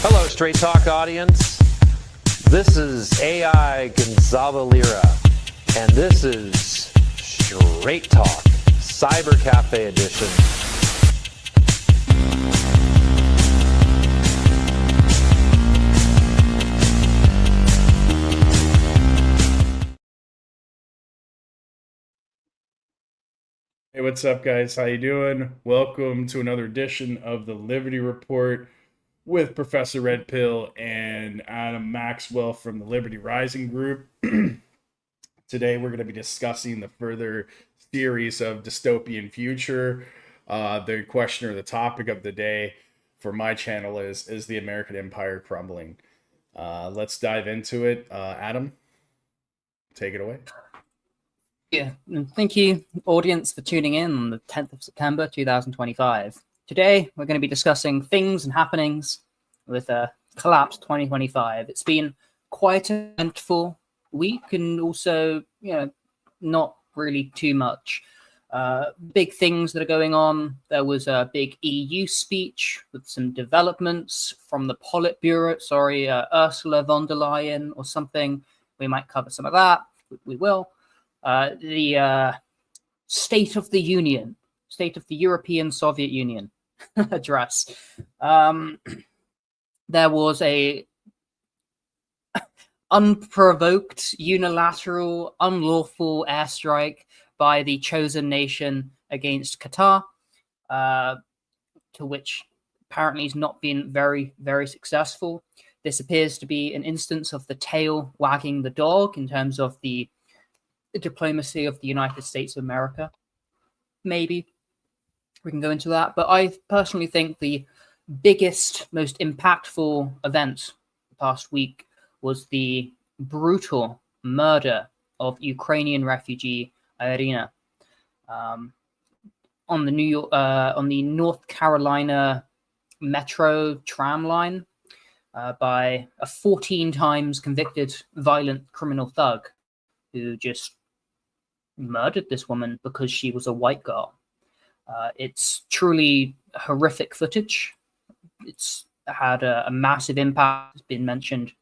Hello, Straight Talk audience. This is AI Gonzalo Lira, and this is Straight Talk, Cyber Cafe Edition. Hey, what's up, guys? How you doing? Welcome to another edition of the Liberty Report with Professor Red Pill and Adam Maxwell from the Liberty Rising Group. Today, we're going to be discussing the further series of dystopian future. The question or the topic of the day for my channel is the American Empire crumbling? Let's dive into it. Adam, take it away. Yeah, and thank you, audience, for tuning in on the 10th of September, 2025. Today, we're going to be discussing things and happenings with Collapse 2025. It's been quite an eventful week and also, not really too much. Big things that are going on. There was a big EU speech with some developments from the Politburo, Ursula von der Leyen or something. We might cover some of that. We will. The State of the Union, State of the European Soviet Union address. There was a unprovoked, unilateral, unlawful airstrike by the chosen nation against Qatar, to which apparently has not been very, very successful. This appears to be an instance of the tail wagging the dog in terms of the diplomacy of the United States of America. Maybe we can go into that, but I personally think the biggest, most impactful event the past week was the brutal murder of Ukrainian refugee Iryna on the North Carolina Metro tram line by a 14 times convicted violent criminal thug who just murdered this woman because she was a white girl. It's truly horrific footage. It's had a massive impact. It's been mentioned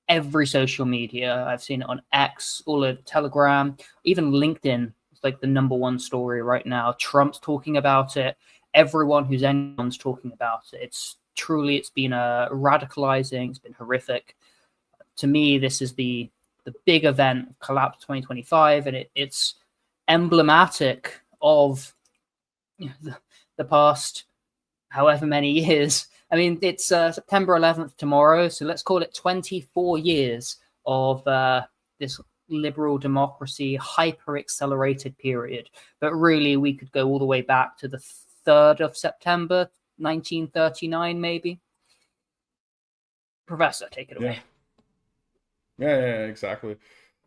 every social media. I've seen it on X, all over Telegram, even LinkedIn. It's like the #1 story right now. Trump's talking about it. Everyone who's anyone's talking about it. It's been radicalizing. It's been horrific. To me, this is the big event of Collapse 2025, and it's emblematic of the past however many years. I mean, it's September 11th tomorrow, so let's call it 24 years of this liberal democracy hyper-accelerated period. But really, we could go all the way back to the 3rd of September, 1939, maybe. Professor, take it away. Yeah, exactly.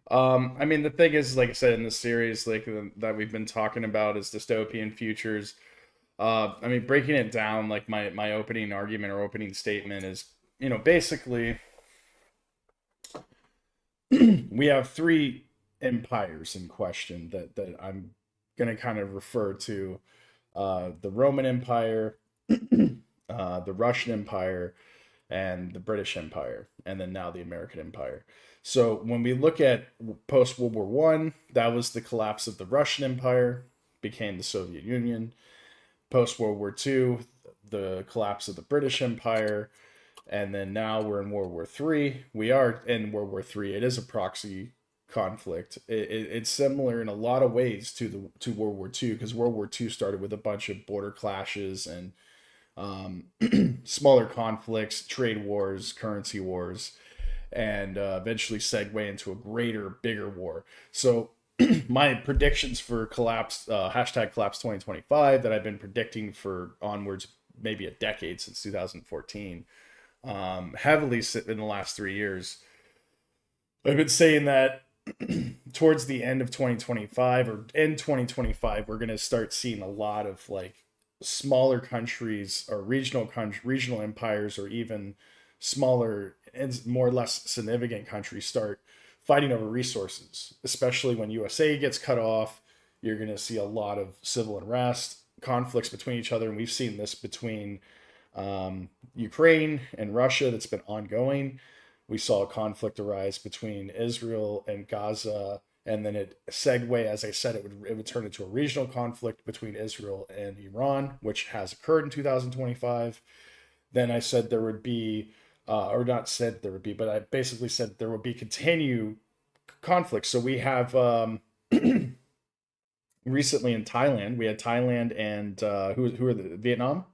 I mean, the thing is, like I said, in this series, that we've been talking about is dystopian futures. I mean, breaking it down, like my opening argument or opening statement is, basically, we have three empires in question that I'm going to kind of refer to: the Roman Empire, the Russian Empire, and the British Empire, and then now the American Empire. So when we look at post-World War I, that was the collapse of the Russian Empire, became the Soviet Union. Post-World War II, the collapse of the British Empire, and then now we're in World War III. We are in World War III. It is a proxy conflict. It's similar in a lot of ways to World War II, because World War II started with a bunch of border clashes and smaller conflicts, trade wars, currency wars, and eventually segue into a bigger war. So my predictions for collapse, hashtag collapse 2025, that I've been predicting for onwards maybe a decade, since 2014, heavily in the last 3 years. I've been saying that towards the end of 2025 or in 2025, we're going to start seeing a lot of smaller countries or regional empires, or even smaller and more or less significant countries start fighting over resources. Especially when USA gets cut off, you're going to see a lot of civil unrest. conflicts between each other, and we've seen this between Ukraine and Russia that's been ongoing. We saw a conflict arise between Israel and Gaza, and then it segue, as I said, it would turn into a regional conflict between Israel and Iran, which has occurred in 2025. Then I said there would be, or not said there would be, but I basically said there would be continued conflicts. So we have recently in Thailand, we had Thailand and who are the Vietnam?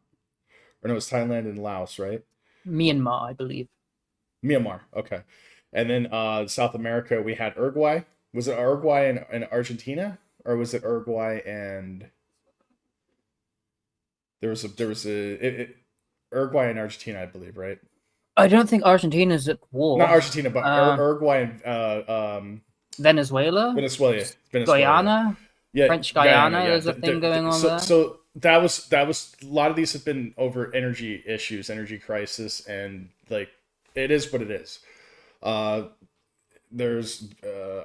Or no, it was Thailand and Laos, right? Myanmar, I believe. Myanmar, okay. And then South America, we had Uruguay. Was it Uruguay and Argentina, or was it Uruguay and Uruguay and Argentina, I believe, right? I don't think Argentina's at war. Not Argentina, but Uruguay and Venezuela, Guyana, yeah, French Guyana. Yeah. There's a thing going on there. So that was a lot of these have been over energy issues, energy crisis, and like it is what it is. There's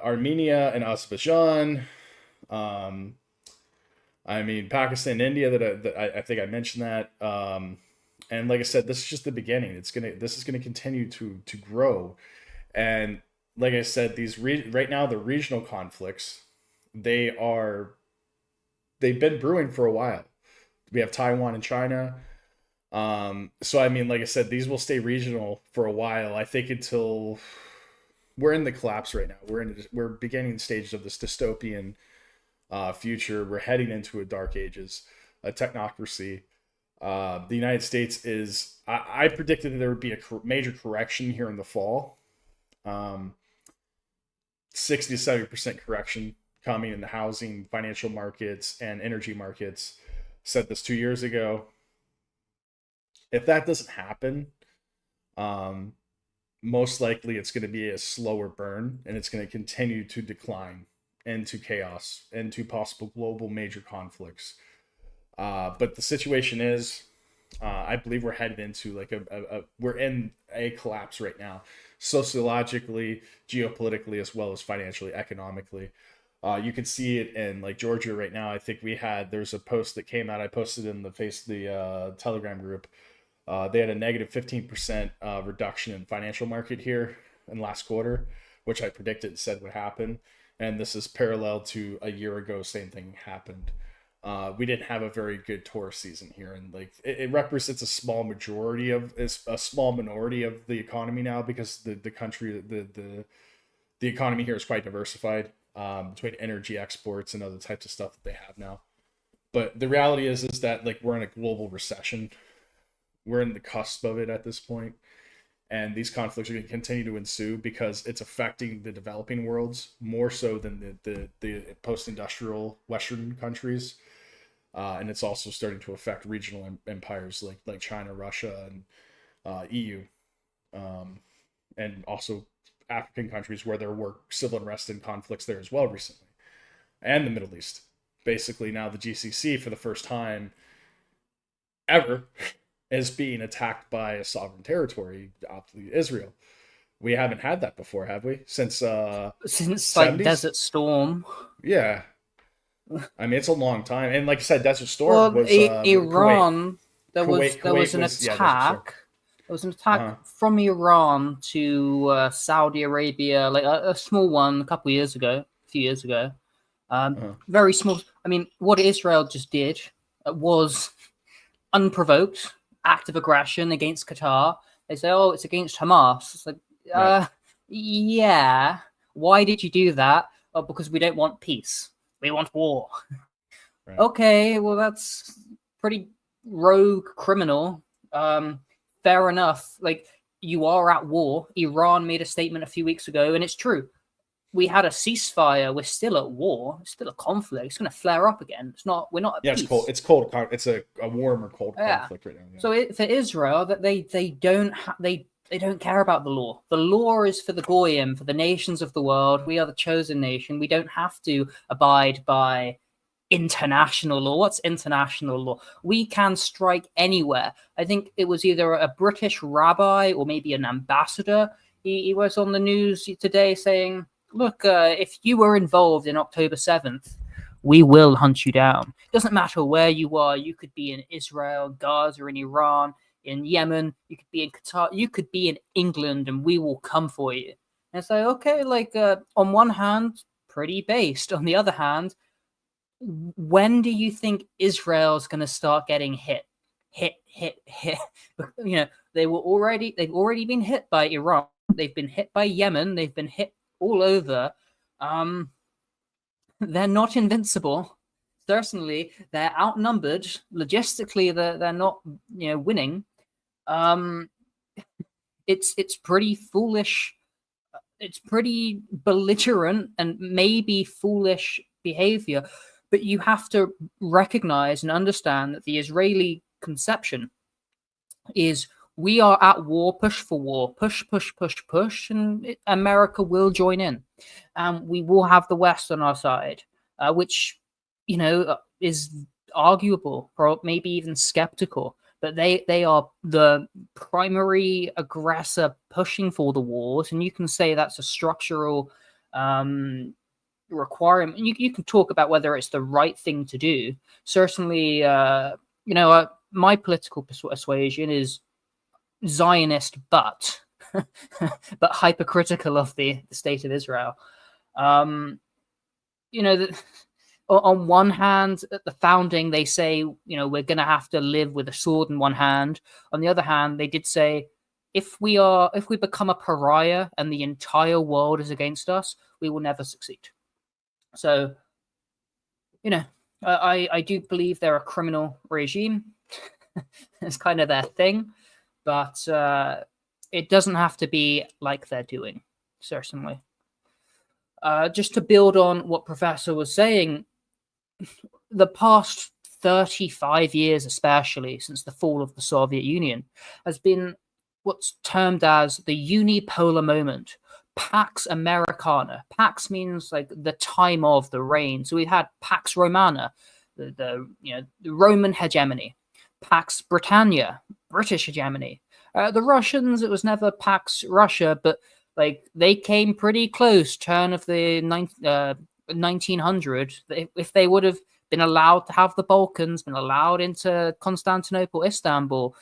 Armenia and Azerbaijan. I mean Pakistan, India. That I think I mentioned that. And like I said, this is just the beginning. This is gonna continue to grow, and like I said, right now the regional conflicts, they've been brewing for a while. We have Taiwan and China. So I mean, like I said, these will stay regional for a while. I think until we're in the collapse right now. We're beginning stages of this dystopian future. We're heading into a dark ages, a technocracy. The United States is. I predicted that there would be a major correction here in the fall. 60 to 70% correction coming in the housing, financial markets, and energy markets. Said this 2 years ago. If that doesn't happen, most likely it's going to be a slower burn, and it's going to continue to decline into chaos, into possible global major conflicts. But the situation is, I believe we're headed into like we're in a collapse right now, sociologically, geopolitically, as well as financially, economically. You can see it in like Georgia right now. I think there's a post that came out. I posted in the Telegram group. They had a negative 15% reduction in financial market here in last quarter, which I predicted and said would happen. And this is parallel to a year ago, same thing happened. We didn't have a very good tourist season here, and like it represents a small minority of the economy now, because the country, the economy here is quite diversified between energy exports and other types of stuff that they have now. But the reality is that like we're in a global recession. We're in the cusp of it at this point, and these conflicts are going to continue to ensue because it's affecting the developing worlds more so than the post-industrial Western countries. And it's also starting to affect regional empires like China, Russia, and EU, and also African countries where there were civil unrest and conflicts there as well recently, and the Middle East. Basically, now the GCC, for the first time ever, is being attacked by a sovereign territory, Israel. We haven't had that before, have we? Since like 70s? Desert Storm. Yeah. I mean, it's a long time, and like I said, Desert Storm was Iran. Kuwait. There was an attack. There was an attack from Iran to Saudi Arabia, like a small one, a few years ago. Very small. I mean, what Israel just did was unprovoked act of aggression against Qatar. They say, "Oh, it's against Hamas." It's like, yeah. Why did you do that? Oh, because we don't want peace. We want war. Right. Okay, well, that's pretty rogue criminal. Fair enough. Like, you are at war. Iran made a statement a few weeks ago, and it's true. We had a ceasefire. We're still at war. It's still a conflict. It's going to flare up again. We're not at peace. It's cold. It's cold. It's a warm or cold conflict right now. Yeah. So for Israel, that they don't care about the law. The law is for the goyim, for the nations of the world. We are the chosen nation. We don't have to abide by international law. What's international law? We can strike anywhere. I think it was either a British rabbi or maybe an ambassador. He was on the news today saying, look, if you were involved in October 7th, we will hunt you down. It doesn't matter where you are. You could be in Israel, Gaza, in Iran, in Yemen. You could be in Qatar. You could be in England, and we will come for you. And it's like, okay, like on one hand, pretty based. On the other hand, when do you think Israel's going to start getting hit? Hit. You know, they've already been hit by Iran. They've been hit by Yemen. They've been hit all over. They're not invincible. Certainly, they're outnumbered. Logistically, they're not, you know, winning. It's pretty foolish. It's pretty belligerent and maybe foolish behavior. But you have to recognize and understand that the Israeli conception is we are at war, push for war, push, and America will join in. We will have the West on our side, which, you know, is arguable, or maybe even skeptical. But they are the primary aggressor pushing for the wars, and you can say that's a structural requirement. You can talk about whether it's the right thing to do. Certainly, you know, my political persuasion is Zionist, but hypercritical of the state of Israel. You know, on one hand, at the founding, they say, you know, we're going to have to live with a sword in one hand. On the other hand, they did say, if we become a pariah and the entire world is against us, we will never succeed. So, you know, I do believe they're a criminal regime. It's kind of their thing, but it doesn't have to be like they're doing, certainly. Just to build on what Professor was saying, the past 35 years, especially since the fall of the Soviet Union, has been what's termed as the unipolar moment. Pax Americana. Pax means like the time of the reign. So we had Pax Romana, the Roman hegemony. Pax Britannia, British hegemony. The Russians, it was never Pax Russia, but like they came pretty close. Turn of the 1900. If they would have been allowed to have the Balkans, been allowed into Constantinople, Istanbul,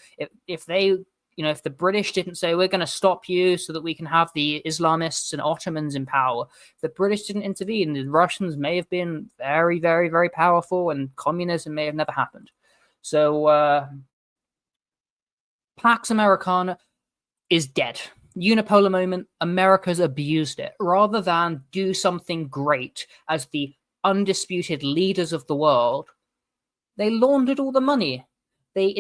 if they, you know, if the British didn't say we're going to stop you so that we can have the Islamists and Ottomans in power, if the British didn't intervene, the Russians may have been very, very, very powerful, and communism may have never happened. So Pax Americana is dead. Unipolar moment, America's abused it. Rather than do something great as the undisputed leaders of the world, they laundered all the money. They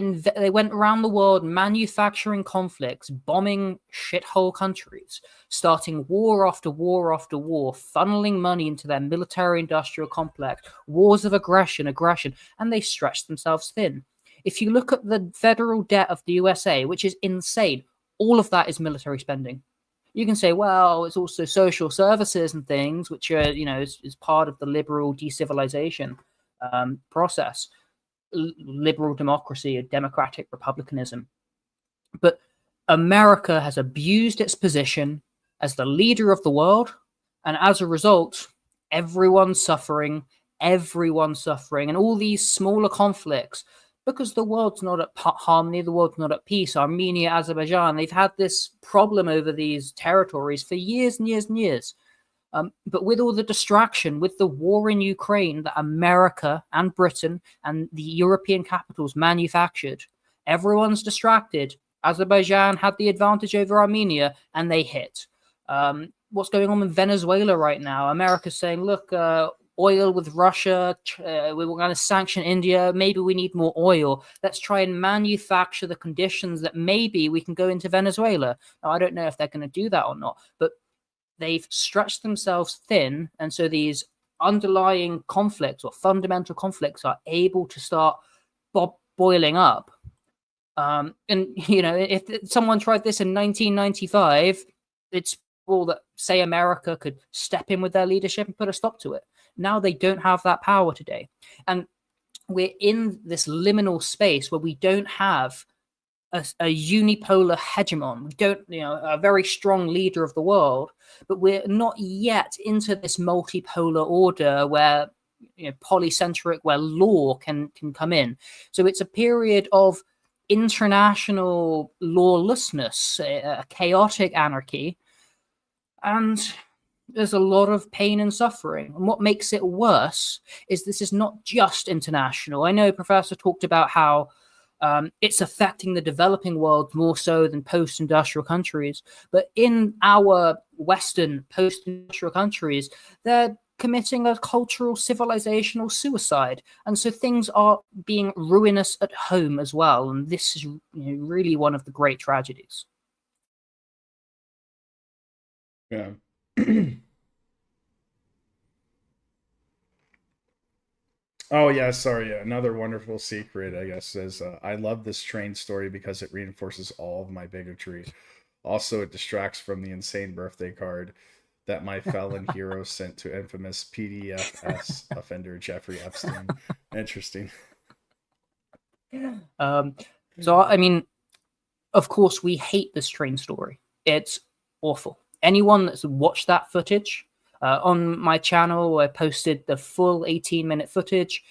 went around the world manufacturing conflicts, bombing shithole countries, starting war after war after war, funneling money into their military-industrial complex, wars of aggression, and they stretched themselves thin. If you look at the federal debt of the USA, which is insane, all of that is military spending. You can say, well, it's also social services and things, which are, you know, is part of the liberal decivilization process. Liberal democracy or democratic republicanism. But America has abused its position as the leader of the world, and as a result, everyone's suffering, and all these smaller conflicts, because the world's not at harmony, the world's not at peace. Armenia, Azerbaijan, they've had this problem over these territories for years and years and years. But with all the distraction, with the war in Ukraine that America and Britain and the European capitals manufactured, everyone's distracted. Azerbaijan had the advantage over Armenia, and they hit. What's going on in Venezuela right now? America's saying, look, oil with Russia, we were going to sanction India, maybe we need more oil. Let's try and manufacture the conditions that maybe we can go into Venezuela. Now, I don't know if they're going to do that or not, but they've stretched themselves thin, and so these underlying conflicts or fundamental conflicts are able to start boiling up. And, you know, if someone tried this in 1995, it's all that say America could step in with their leadership and put a stop to it. Now they don't have that power today. And we're in this liminal space where we don't have a unipolar hegemon. We don't, you know, a very strong leader of the world, but we're not yet into this multipolar order where polycentric, where law can come in. So it's a period of international lawlessness, a chaotic anarchy, and there's a lot of pain and suffering. And what makes it worse is this is not just international. I know Professor talked about how it's affecting the developing world more so than post-industrial countries. But in our Western post-industrial countries, they're committing a cultural civilizational suicide. And so things are being ruinous at home as well. And this is really one of the great tragedies. Yeah. Oh yeah, sorry. Yeah. Another wonderful secret, I guess, is I love this train story because it reinforces all of my bigotry. Also, it distracts from the insane birthday card that my felon hero sent to infamous PDFS offender Jeffrey Epstein. Interesting. So, I mean, of course, we hate this train story. It's awful. Anyone that's watched that footage, on my channel, I posted the full 18-minute footage.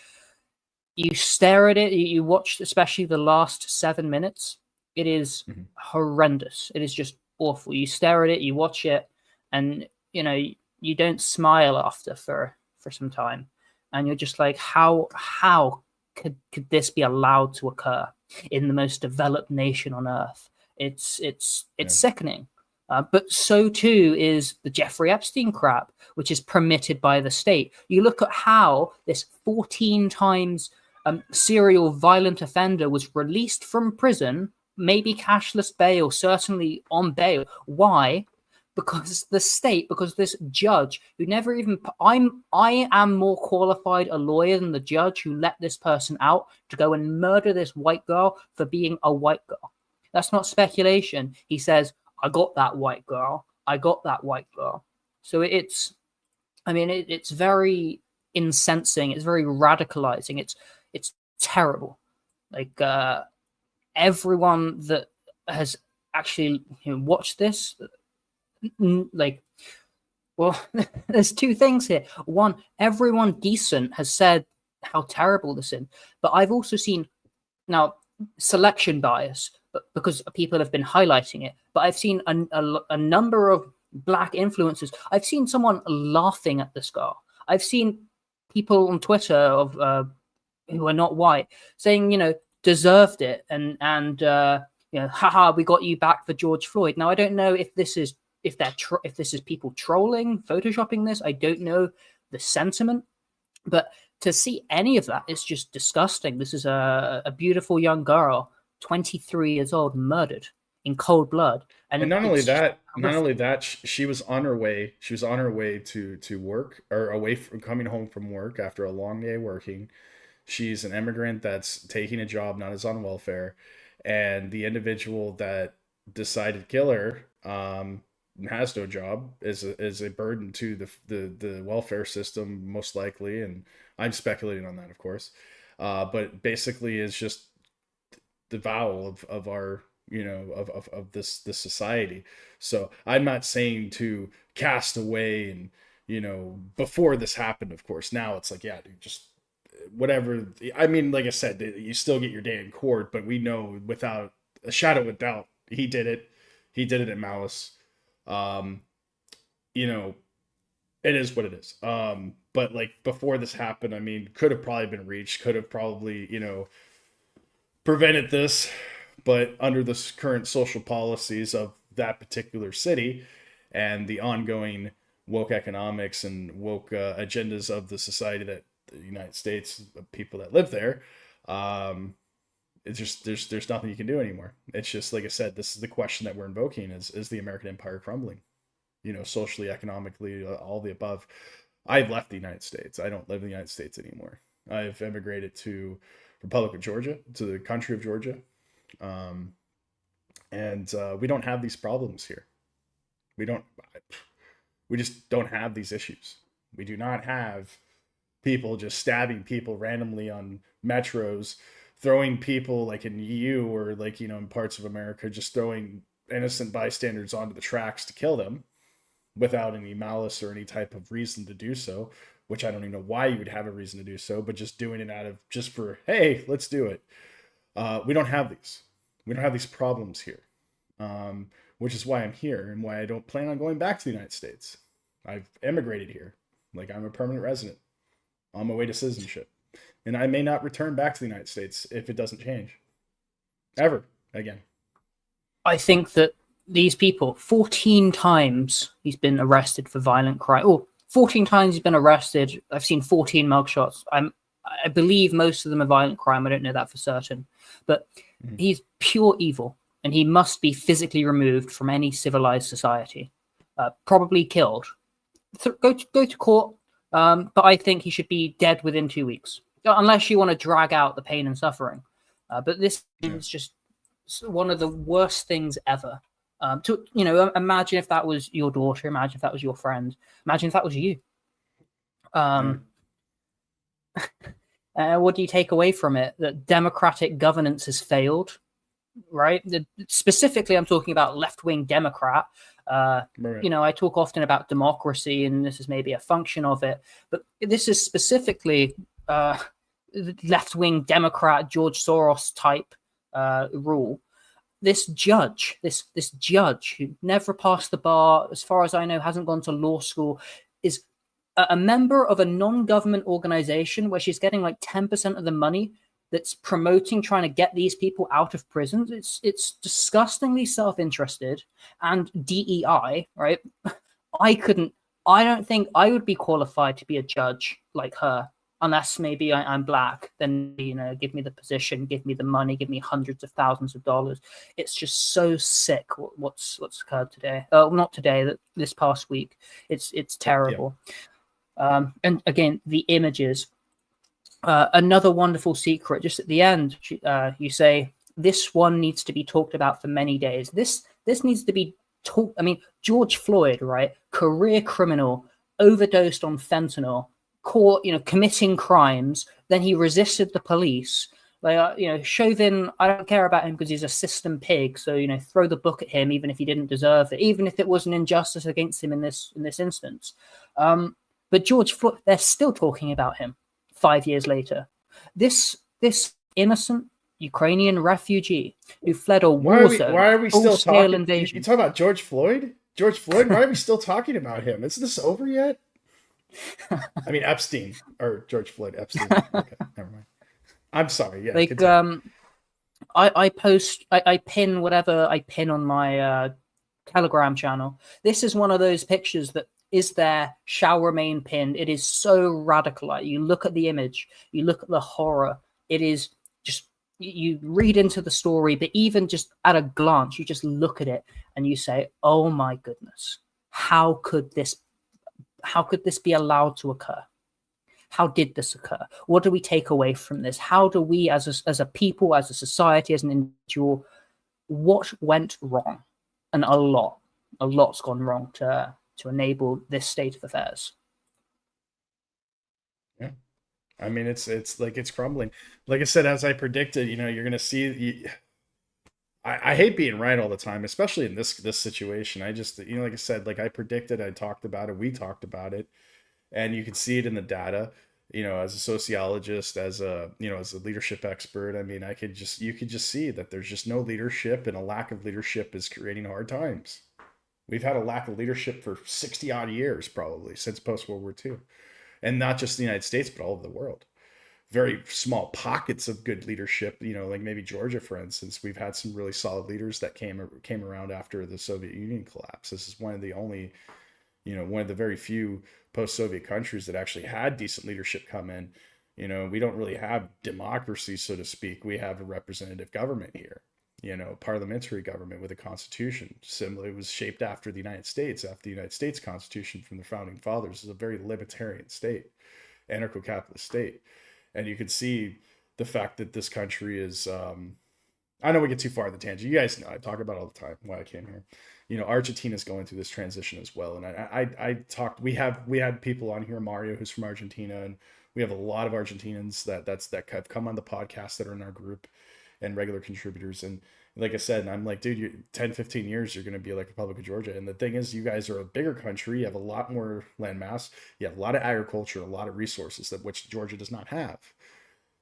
You stare at it, you watch especially the last 7 minutes. It is horrendous. It is just awful. You stare at it, you watch it, and you don't smile after for some time, and you're just like, how could this be allowed to occur in the most developed nation on earth? It's sickening. But so too is the Jeffrey Epstein crap, which is permitted by the state. You look at how this 14 times serial violent offender was released from prison, maybe cashless bail, certainly on bail. Why? Because this judge who never even, I am more qualified a lawyer than the judge who let this person out to go and murder this white girl for being a white girl. That's not speculation. He says, I got that white girl. I got that white girl. So it's very incensing. It's very radicalizing. It's terrible. Like everyone that has actually watched this, like, well, there's two things here. One, everyone decent has said how terrible this is, but I've also seen now selection bias, but because people have been highlighting it. But I've seen a number of black influencers. I've seen someone laughing at this girl. I've seen people on Twitter of who are not white saying, deserved it, and haha, we got you back for George Floyd. Now I don't know if this is people trolling, photoshopping this. I don't know the sentiment, but to see any of that is just disgusting. This is a beautiful young girl, 23 years old, murdered in cold blood. And not only that, she was on her way. She was on her way to work, or away from coming home from work after a long day working. She's an immigrant that's taking a job, not as on welfare, and the individual that decided to kill her has no job, is a burden to the welfare system, most likely, and I'm speculating on that, of course, but basically is just the vow of our of this society. So I'm not saying to cast away, and before this happened, of course. Now it's like, yeah, dude, just whatever. I mean, like I said, you still get your day in court, but we know without a shadow of doubt he did it in malice. It is what it is. But like before this happened, I mean, could have probably been reached, could have probably prevented this, but under the current social policies of that particular city and the ongoing woke economics and woke agendas of the society, that the United States, people that live there, it's just there's nothing you can do anymore. It's just, like I said, this is the question that we're invoking: is the American empire crumbling? Socially, economically, all the above. I've left the United States. I don't live in the United States anymore. I've immigrated to Republic of Georgia, to the country of Georgia, and we don't have these problems here. We just don't have these issues. We do not have people just stabbing people randomly on metros, throwing people like in the EU or like, in parts of America, just throwing innocent bystanders onto the tracks to kill them without any malice or any type of reason to do so. which I don't even know why you would have a reason to do so, but just doing it out of just for, hey, let's do it. We don't have these. We don't have these problems here, which is why I'm here and why I don't plan on going back to the United States. I've emigrated here. Like, I'm a permanent resident on my way to citizenship. And I may not return back to the United States if it doesn't change. Ever again. I think that these people, 14 times he's been arrested for violent crime. Oh, 14 times he's been arrested. I've seen 14 mugshots. I believe most of them are violent crime. I don't know that for certain. But he's pure evil, and he must be physically removed from any civilized society. Probably killed. Go to court. But I think he should be dead within 2 weeks. Unless you want to drag out the pain and suffering. But this is just one of the worst things ever. To imagine if that was your daughter, imagine if that was your friend, imagine if that was you. What do you take away from it? That democratic governance has failed, right? Specifically, I'm talking about left-wing Democrat. Right. I talk often about democracy, and this is maybe a function of it, but this is specifically left-wing Democrat George Soros type rule. This judge who never passed the bar, as far as I know, hasn't gone to law school, is a member of a non-government organization where she's getting like 10% of the money that's promoting trying to get these people out of prison. It's disgustingly self-interested and DEI, right? I don't think I would be qualified to be a judge like her, unless maybe I'm black. Then, give me the position, give me the money, give me hundreds of thousands of dollars. It's just so sick what's occurred today. Not today, this past week. It's terrible. Yeah. And again, the images. Another wonderful secret. Just at the end, you say this one needs to be talked about for many days. This needs to be talked. I mean, George Floyd, right? Career criminal, overdosed on fentanyl, caught, committing crimes. Then he resisted the police. Like, Chauvin, I don't care about him because he's a system pig. So, throw the book at him, even if he didn't deserve it, even if it was an injustice against him in this instance. But George Floyd, they're still talking about him 5 years later. This innocent Ukrainian refugee who fled a war zone. Why are we still talking? Invasion. You talking about George Floyd? George Floyd? Why are we still talking about him? Isn't this over yet? I mean, Epstein or George Floyd Epstein. Okay, never mind. I'm sorry. Yeah. Like, I pin whatever I pin on my Telegram channel. This is one of those pictures that is there, shall remain pinned. It is so radical. You look at the image, you look at the horror. It is just, you read into the story, but even just at a glance, you just look at it and you say, oh my goodness, how could this be allowed to occur? How did this occur? What do we take away from this? How do we as a people, as a society, as an individual, what went wrong? And a lot's gone wrong to enable this state of affairs. Yeah. I mean, it's like it's crumbling. Like I said, as I predicted, you're going to see, I hate being right all the time, especially in this situation. I just, like I said, like I predicted, I talked about it, we talked about it, and you can see it in the data, as a sociologist, as a leadership expert. I mean, you could just see that there's just no leadership, and a lack of leadership is creating hard times. We've had a lack of leadership for 60 odd years, probably since post-World War II, and not just the United States, but all over the world. Very small pockets of good leadership, like maybe Georgia, for instance. We've had some really solid leaders that came around after the Soviet Union collapse. This is one of the only, one of the very few post-Soviet countries that actually had decent leadership come in. We don't really have democracy, so to speak. We have a representative government here. Parliamentary government with a constitution. Similarly, it was shaped after the United States Constitution from the founding fathers. Is a very libertarian state, anarcho-capitalist state. And you can see the fact that this country is, I know we get too far in the tangent. You guys know, I talk about it all the time, why I came here. Argentina's going through this transition as well. And I talked, we had people on here, Mario, who's from Argentina, and we have a lot of Argentinians that have come on the podcast that are in our group. and regular contributors. And like I said, I'm like, dude, 10, 15 years, you're going to be like Republic of Georgia. And the thing is, you guys are a bigger country. You have a lot more land mass. You have a lot of agriculture, a lot of resources that which Georgia does not have.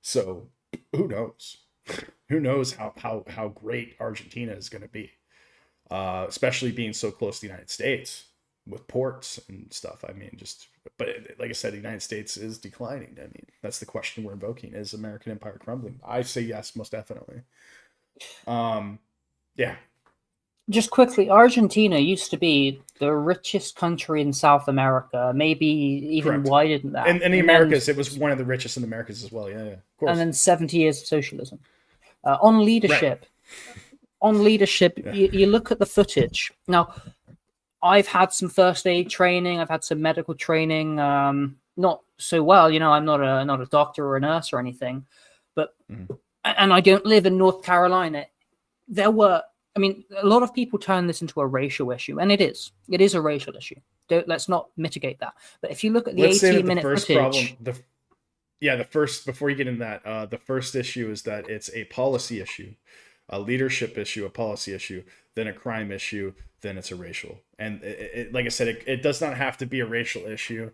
So who knows? Who knows how great Argentina is going to be, especially being so close to the United States with ports and stuff. I mean, but like I said, the United States is declining. I mean, that's the question we're invoking: is American empire crumbling? I say yes, most definitely. Yeah. Just quickly, Argentina used to be the richest country in South America, maybe even Correct. wider than that. And the Americas, it was one of the richest in the Americas as well. Yeah, of course. And then 70 years of socialism. On leadership, Yeah. you look at the footage. Now, I've had some first aid training. I've had some medical training. Not so well, I'm not a doctor or a nurse or anything, but and I don't live in North Carolina. A lot of people turn this into a racial issue, and it is a racial issue. Let's not mitigate that. But if you look at the 18-minute footage, before you get into that, the first issue is that it's a policy issue, a leadership issue, a policy issue, then a crime issue, then it's a racial. And like I said, it does not have to be a racial issue.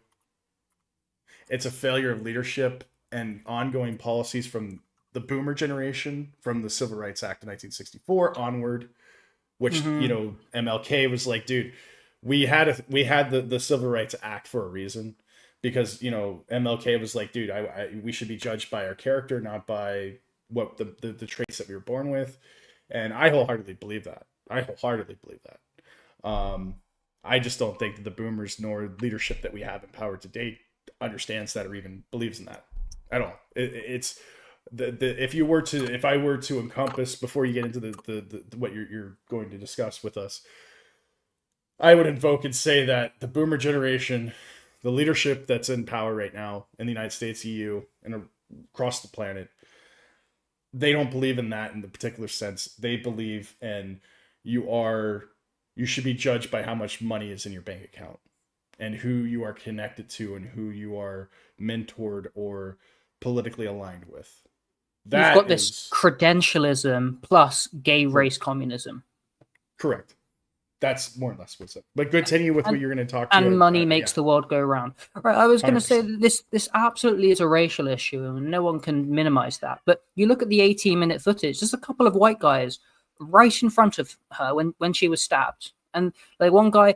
It's a failure of leadership and ongoing policies from the boomer generation, from the Civil Rights Act of 1964 onward, which, MLK was like, dude, we had the Civil Rights Act for a reason, because, MLK was like, dude, we should be judged by our character, not by what the traits that we were born with. And I wholeheartedly believe that. I just don't think that the boomers nor leadership that we have in power to date understands that or even believes in that at all. It's if I were to encompass, before you get into the what you're going to discuss with us, I would invoke and say that the boomer generation, the leadership that's in power right now in the United States, EU, and across the planet, they don't believe in that in the particular sense. They believe in you should be judged by how much money is in your bank account and who you are connected to and who you are mentored or politically aligned with. You've got this credentialism plus gay race communism. Correct. That's more or less what's up. But continue with what you're going to talk about. And money makes the world go round. Right, I was going to say this absolutely is a racial issue, and no one can minimize that. But you look at the 18-minute footage, there's a couple of white guys right in front of her when she was stabbed. And like one guy,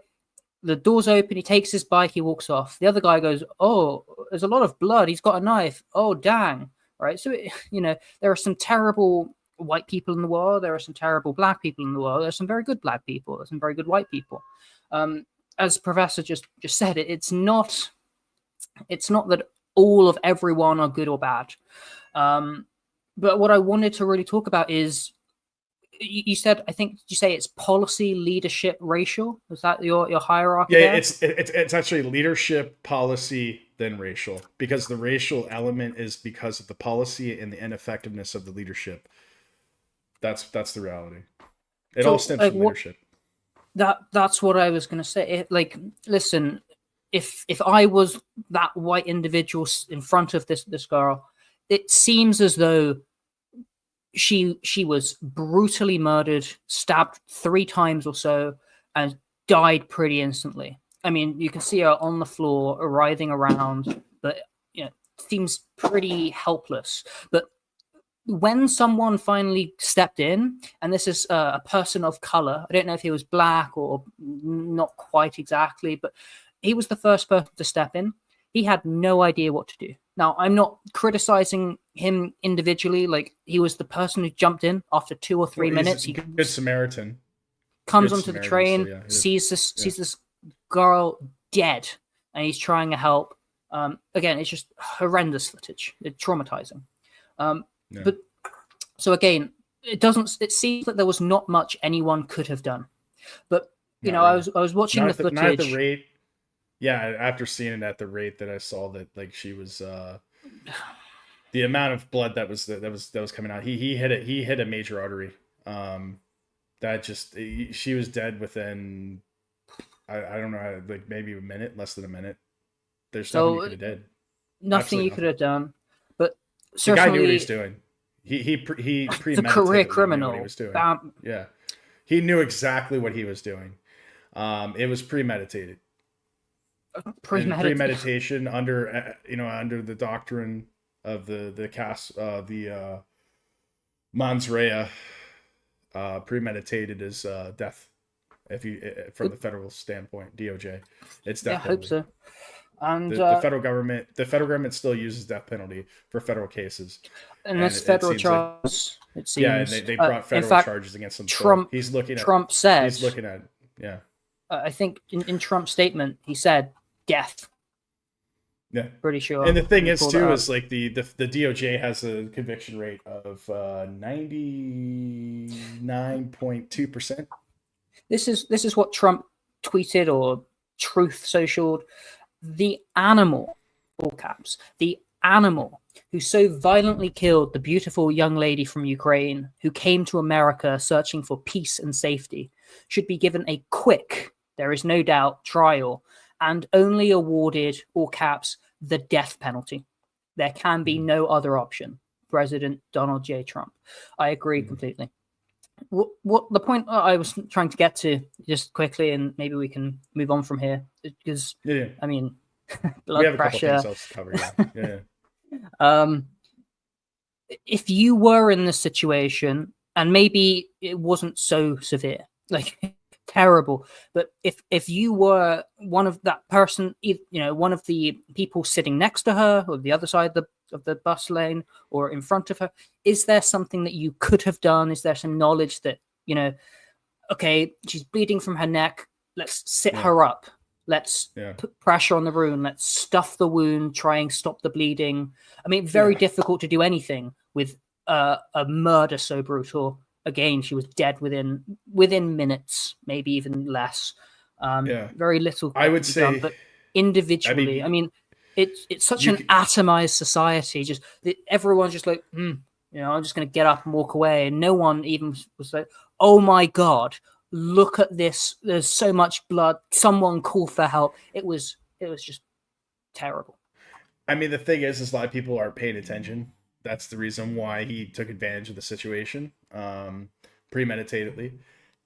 the door's open, he takes his bike, he walks off. The other guy goes, oh, there's a lot of blood. He's got a knife. Oh, dang. Right. So, there are some terrible white people in the world. There are some terrible black people in the world. There's some very good black people. There's some very good white people. As Professor just said, it's not that all of everyone are good or bad. But what I wanted to really talk about is, you said, I think, did you say it's policy, leadership, racial? Is that your hierarchy? Yeah, there? It's actually leadership, policy, then racial, because the racial element is because of the policy and the ineffectiveness of the leadership. That's the reality. It all stems from leadership. That's what I was going to say. Listen, if I was that white individual in front of this girl, it seems as though she was brutally murdered, stabbed 3 times or so, and died pretty instantly. I mean, you can see her on the floor, writhing around, but seems pretty helpless. But when someone finally stepped in, and this is a person of color, I don't know if he was black or not quite exactly, but he was the first person to step in. He had no idea what to do. Now, I'm not criticizing him individually. Like, he was the person who jumped in after 2 or 3 minutes. He's a good Samaritan. Comes onto the train, so sees this girl dead, and he's trying to help. Again, it's just horrendous footage. It's traumatizing. But so again, it seems that there was not much anyone could have done. But I was watching the footage. Not at the rate. Yeah, after seeing it at the rate that I saw, that like she was, the amount of blood that was coming out. He hit a major artery. She was dead within, I don't know, like maybe a minute, less than a minute. There's nothing you could have did. Nothing you could have done. But the guy knew what he was doing. He The premeditated career knew what he criminal. was doing. Yeah, he knew exactly what he was doing. It was premeditated. And Premeditated. premeditation under under the doctrine of the mens rea, premeditated is death. If you from the federal standpoint, DOJ, it's Yeah, I death hope penalty. so. And The federal government still uses death penalty for federal cases, and this it federal seems like, charge, it yeah, and seems. they brought In federal fact, charges against him. So Trump Trump said, he's looking at yeah. I think in Trump's statement, he said death. Yeah. Pretty sure. And the thing Let me is pull too that is like the DOJ has a conviction rate of 99.2%. This is what Trump tweeted or Truth socialed. The animal, all caps, the animal who so violently killed the beautiful young lady from Ukraine who came to America searching for peace and safety should be given a quick, there is no doubt, trial and only awarded, all caps, the death penalty. There can be no other option. President Donald J. Trump. I agree completely. What the point I was trying to get to, just quickly, and maybe we can move on from here, because I mean, blood we have pressure. A couple things else to cover. If you were in this situation, and maybe it wasn't so severe, like terrible, but if you were one of that person, one of the people sitting next to her or the other side of the bus lane or in front of her, is there something that you could have done? Is there some knowledge that, okay, she's bleeding from her neck, let's sit her up, let's put pressure on the wound, let's stuff the wound, try and stop the bleeding? I mean, very difficult to do anything with a murder so brutal. Again, she was dead within minutes, maybe even less. Very little I would say done, but individually, I mean, it's such an atomized society. Just everyone's just like, I'm just going to get up and walk away, and no one even was like, "Oh my God, look at this! There's so much blood. Someone call for help." It was just terrible. I mean, the thing is a lot of people aren't paying attention. That's the reason why he took advantage of the situation, premeditatedly.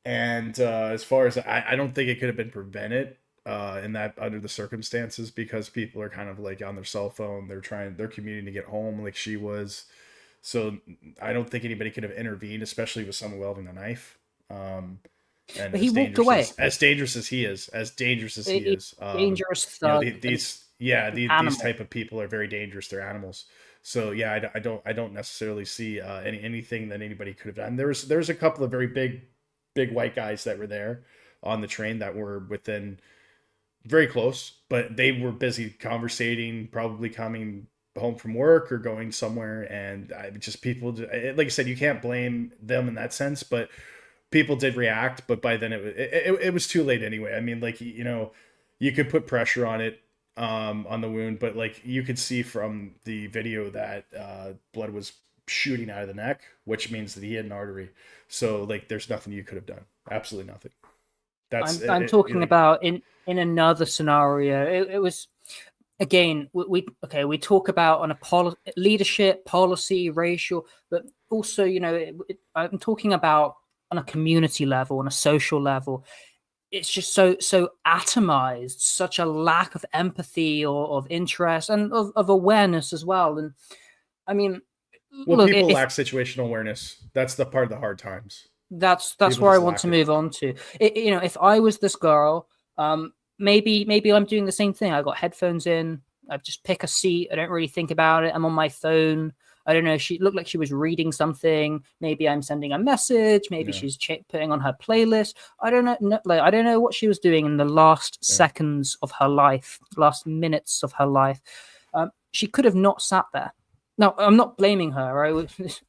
And as far as I don't think it could have been prevented in that under the circumstances, because people are kind of like on their cell phone. They're commuting to get home like she was. So I don't think anybody could have intervened, especially with someone wielding a knife. And but he walked away. As dangerous as he is, dangerous dangerous thug. These type of people are very dangerous. They're animals. So yeah, I don't necessarily see anything that anybody could have done. There's a couple of very big white guys that were there on the train that were within very close, but they were busy conversating, probably coming home from work or going somewhere. And people, like I said, you can't blame them in that sense, but people did react. But by then it was too late anyway. I mean, like, you could put pressure on it, on the wound, but like you could see from the video that blood was shooting out of the neck, which means that he had an artery. So like there's nothing you could have done. Absolutely nothing. I'm talking about in another scenario. It was, again, we talk about on a leadership, policy, racial, but also, I'm talking about on a community level, on a social level. It's just so atomized, such a lack of empathy or of interest and of awareness as well. And I mean, people lack situational awareness. That's the part of the hard times. That's where I want to move on to. If I was this girl, maybe I'm doing the same thing. I got headphones in. I just pick a seat. I don't really think about it. I'm on my phone. I don't know. She looked like she was reading something. Maybe I'm sending a message. Maybe she's putting on her playlist. I don't know. I don't know what she was doing in the last seconds of her life, last minutes of her life. She could have not sat there. Now, I'm not blaming her. Right?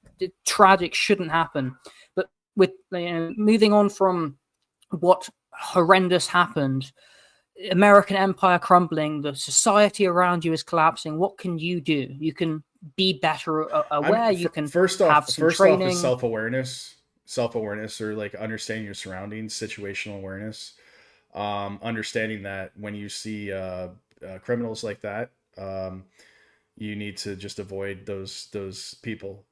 Tragic shouldn't happen. But with moving on from what horrendous happened, American empire crumbling, the society around you is collapsing. What can you do? You can be better aware. You can have some training. Off is self-awareness, or like understanding your surroundings, situational awareness, understanding that when you see criminals like that, you need to just avoid those people.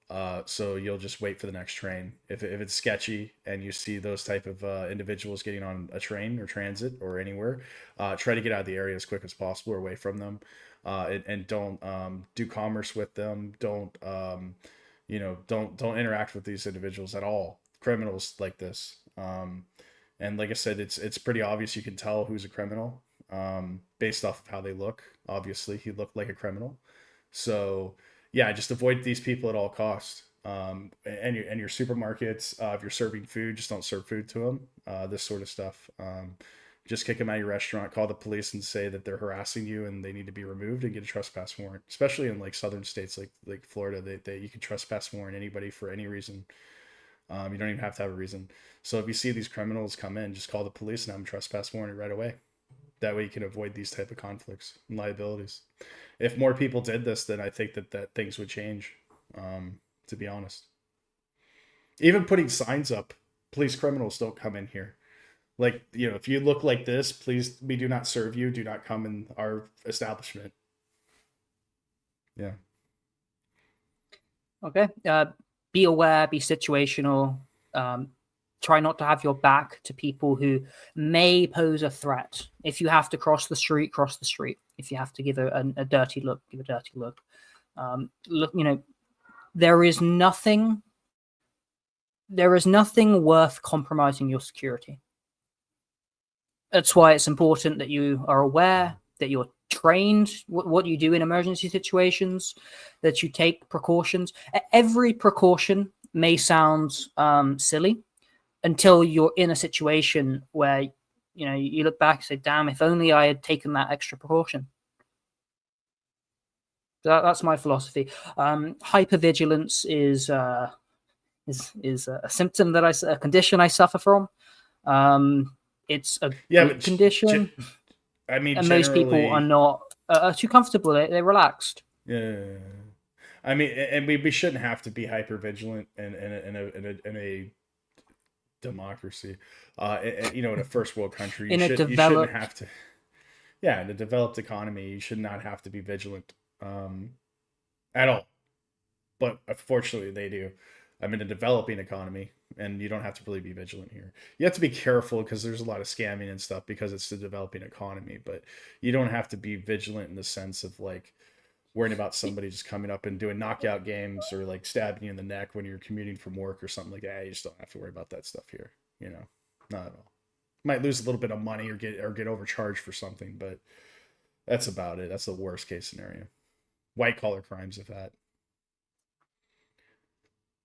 So you'll just wait for the next train. If it's sketchy and you see those type of individuals getting on a train or transit or anywhere, try to get out of the area as quick as possible or away from them, and don't do commerce with them. Don't interact with these individuals at all. Criminals like this. And like I said, it's pretty obvious. You can tell who's a criminal based off of how they look. Obviously, he looked like a criminal. So yeah, just avoid these people at all costs. And your supermarkets, if you're serving food, just don't serve food to them. This sort of stuff. Just kick them out of your restaurant. Call the police and say that they're harassing you and they need to be removed and get a trespass warrant. Especially in like southern states like Florida, they you can trespass warrant anybody for any reason. You don't even have to have a reason. So if you see these criminals come in, just call the police and have them trespass warrant right away. That way you can avoid these type of conflicts and liabilities. If more people did this, then I think that things would change, to be honest. Even putting signs up, police criminals don't come in here. Like, if you look like this, please, we do not serve you. Do not come in our establishment. Yeah. Okay. Be aware, be situational. Try not to have your back to people who may pose a threat. If you have to cross the street, cross the street. If you have to give a dirty look, give a dirty look. Look, there is nothing worth compromising your security. That's why it's important that you are aware, that you're trained what you do in emergency situations, that you take precautions. Every precaution may sound silly until you're in a situation where you look back and say, damn, if only I had taken that extra precaution. That's my philosophy. Hypervigilance is a symptom a condition I suffer from. It's a good condition. I mean, and most people are not too comfortable. They're relaxed. Yeah. I mean, and we shouldn't have to be hyper vigilant in a democracy. In a first world country, you shouldn't have to. Yeah, in a developed economy, you should not have to be vigilant at all. But unfortunately, they do. I'm in a developing economy, and you don't have to really be vigilant here. You have to be careful because there's a lot of scamming and stuff because it's a developing economy. But you don't have to be vigilant in the sense of like worrying about somebody just coming up and doing knockout games or like stabbing you in the neck when you're commuting from work or something like that. You just don't have to worry about that stuff here. Not at all. Might lose a little bit of money or get overcharged for something, but that's about it. That's the worst case scenario. White collar crimes, if that.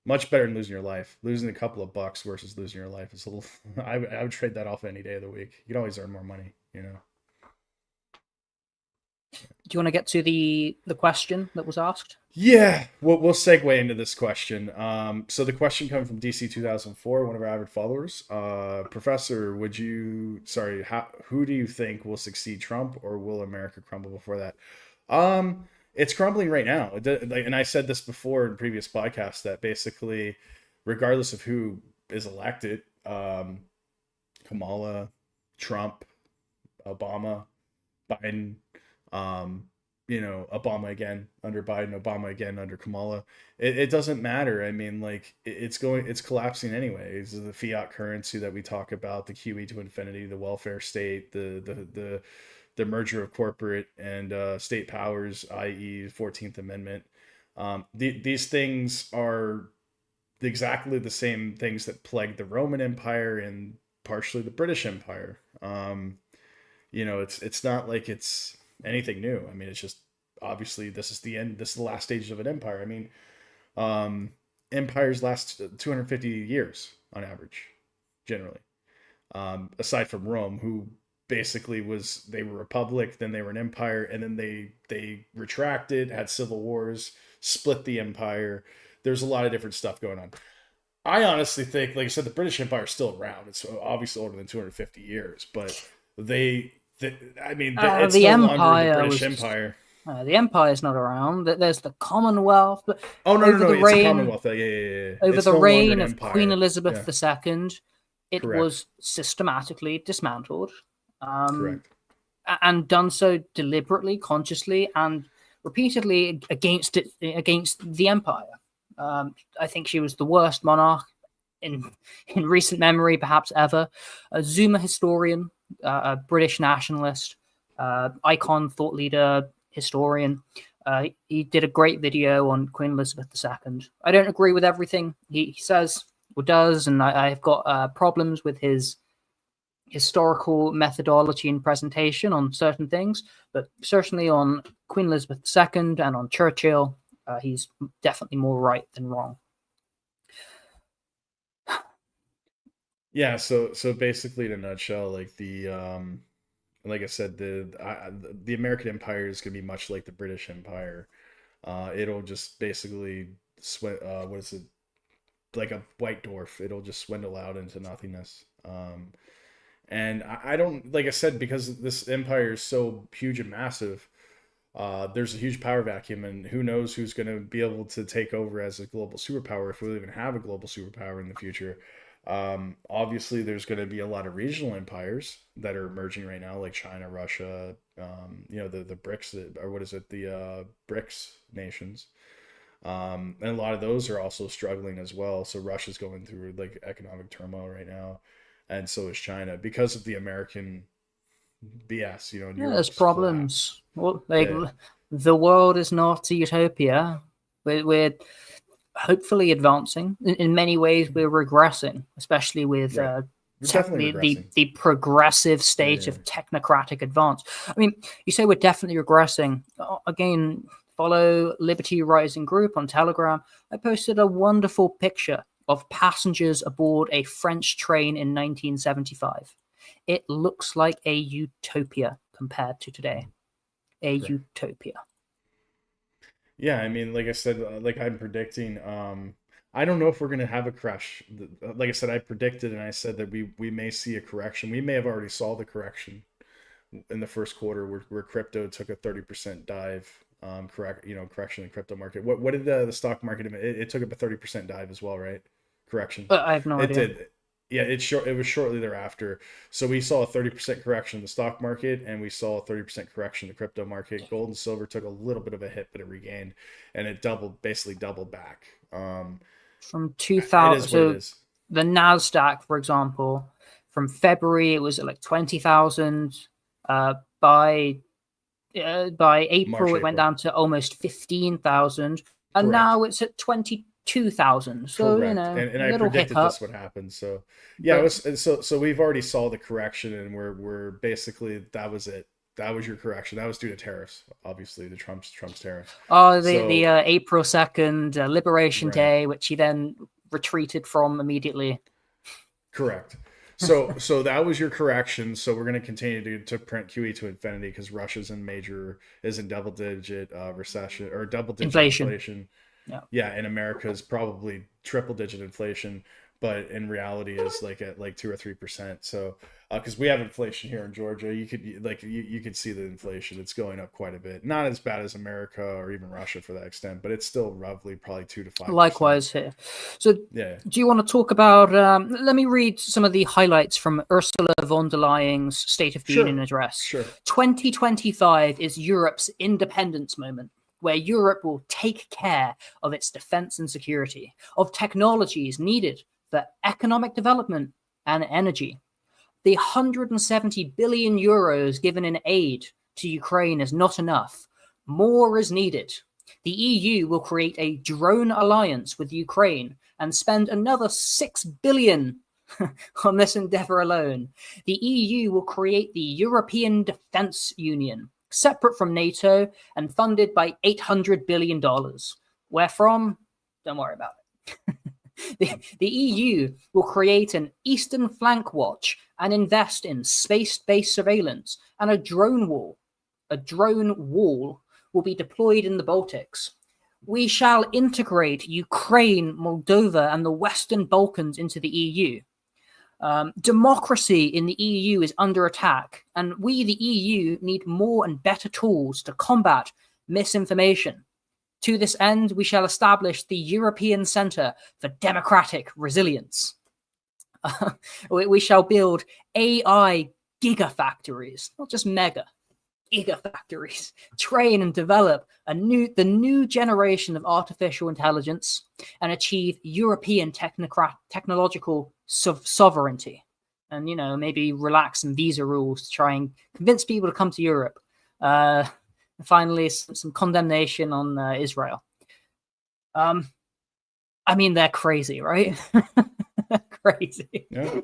Much better than losing your life. Losing a couple of bucks versus losing your life is a little. I would trade that off any day of the week. You can always earn more money, Do you want to get to the question that was asked? Yeah, we'll segue into this question. So the question coming from DC 2004, one of our avid followers. Professor, who do you think will succeed Trump, or will America crumble before that? It's crumbling right now. And I said this before in previous podcasts that basically, regardless of who is elected, Kamala, Trump, Obama, Biden, Obama again under Biden, Obama again under Kamala. It doesn't matter. I mean, like it's collapsing anyways. The fiat currency that we talk about, the QE to infinity, the welfare state, the merger of corporate and state powers, i.e. 14th Amendment. These things are exactly the same things that plagued the Roman Empire and partially the British Empire. It's not like it's anything new. I mean, it's just obviously this is the end. This is the last stages of an empire. I mean, empires last 250 years on average, generally. Aside from Rome, who basically they were a republic, then they were an empire, and then they retracted, had civil wars, split the empire. There's a lot of different stuff going on. I honestly think, like I said, the British Empire is still around. It's obviously older than 250 years, but it's the no Empire longer the British Empire. The Empire is not around. There's the Commonwealth. But no, it's the Commonwealth. Yeah. Over the reign of Queen Elizabeth II, it Correct. was systematically dismantled. Correct. And done so deliberately, consciously, and repeatedly against the Empire. I think she was the worst monarch in recent memory, perhaps ever. A Zuma historian, a British nationalist, icon, thought leader, historian. He did a great video on Queen Elizabeth II. I don't agree with everything he says or does, and I've got problems with his historical methodology and presentation on certain things, but certainly on Queen Elizabeth II and on Churchill, he's definitely more right than wrong. Yeah, so basically in a nutshell, like like I said, the American Empire is going to be much like the British Empire. It'll just basically what is it, like a white dwarf? It'll just swindle out into nothingness. And I don't, like I said, because this empire is so huge and massive. There's a huge power vacuum, and who knows who's going to be able to take over as a global superpower if we even have a global superpower in the future. Obviously, there's going to be a lot of regional empires that are emerging right now, like China, Russia, the BRICS, or what is it, the BRICS nations. And a lot of those are also struggling as well. So Russia's going through like economic turmoil right now, and so is China because of the American BS. And There's Europe's problems. Well, Yeah. the world is not a utopia. We're hopefully advancing. In many ways, we're regressing, especially with Right. We're definitely regressing. the progressive state of technocratic advance. I mean, you say we're definitely regressing. Again, follow Liberty Rising Group on Telegram. I posted a wonderful picture of passengers aboard a French train in 1975. It looks like a utopia compared to today. A utopia. Yeah, I mean, like I said, like I'm predicting, I don't know if we're gonna have a crash. Like I said, I predicted and I said that we may see a correction. We may have already saw the correction in the first quarter where crypto took a 30% dive. Correction in the crypto market. What did the stock market? It took up a 30% dive as well, right? Correction. I have no idea. It did. Yeah, it was shortly thereafter. So we saw a 30% correction in the stock market, and we saw a 30% correction in the crypto market. Gold and silver took a little bit of a hit, but it regained, and it basically doubled back. From 2000, it is what it is. The Nasdaq, for example, from February it was at like 20,000. By April, it went down to almost 15,000, and now it's at 22,000. So correct. And I predicted this would happen. So yeah, so we've already saw the correction, and we're basically that was it. That was your correction. That was due to tariffs, obviously, the Trump's tariffs. Oh, the April 2nd Liberation Day, which he then retreated from immediately. Correct. So that was your correction. So we're going to continue to print QE to infinity because Russia's in double digit recession or double digit inflation. Yeah, and America's probably triple digit inflation, but in reality is like at like 2 or 3%. So because we have inflation here in Georgia, you could see the inflation. It's going up quite a bit. Not as bad as America or even Russia for that extent, but it's still roughly probably 2 to 5%. Likewise here. So do you want to talk about? Let me read some of the highlights from Ursula von der Leyen's State of the Union address. Sure. 2025 is Europe's independence moment, where Europe will take care of its defense and security, of technologies needed for economic development and energy. The 170 billion euros given in aid to Ukraine is not enough. More is needed. The EU will create a drone alliance with Ukraine and spend another 6 billion on this endeavor alone. The EU will create the European Defense Union, separate from NATO and funded by $800 billion. Where from? Don't worry about it. The EU will create an Eastern Flank Watch and invest in space-based surveillance, and a drone wall. A drone wall will be deployed in the Baltics. We shall integrate Ukraine, Moldova, and the Western Balkans into the EU. Democracy in the EU is under attack, and we, the EU, need more and better tools to combat misinformation. To this end, we shall establish the European Centre for Democratic Resilience. We shall build AI gigafactories, not just mega. gigafactories, train and develop the new generation of artificial intelligence, and achieve European technological sovereignty. And maybe relax some visa rules to try and convince people to come to Europe. Finally, some condemnation on Israel. I mean, they're crazy, right? Crazy. Yeah.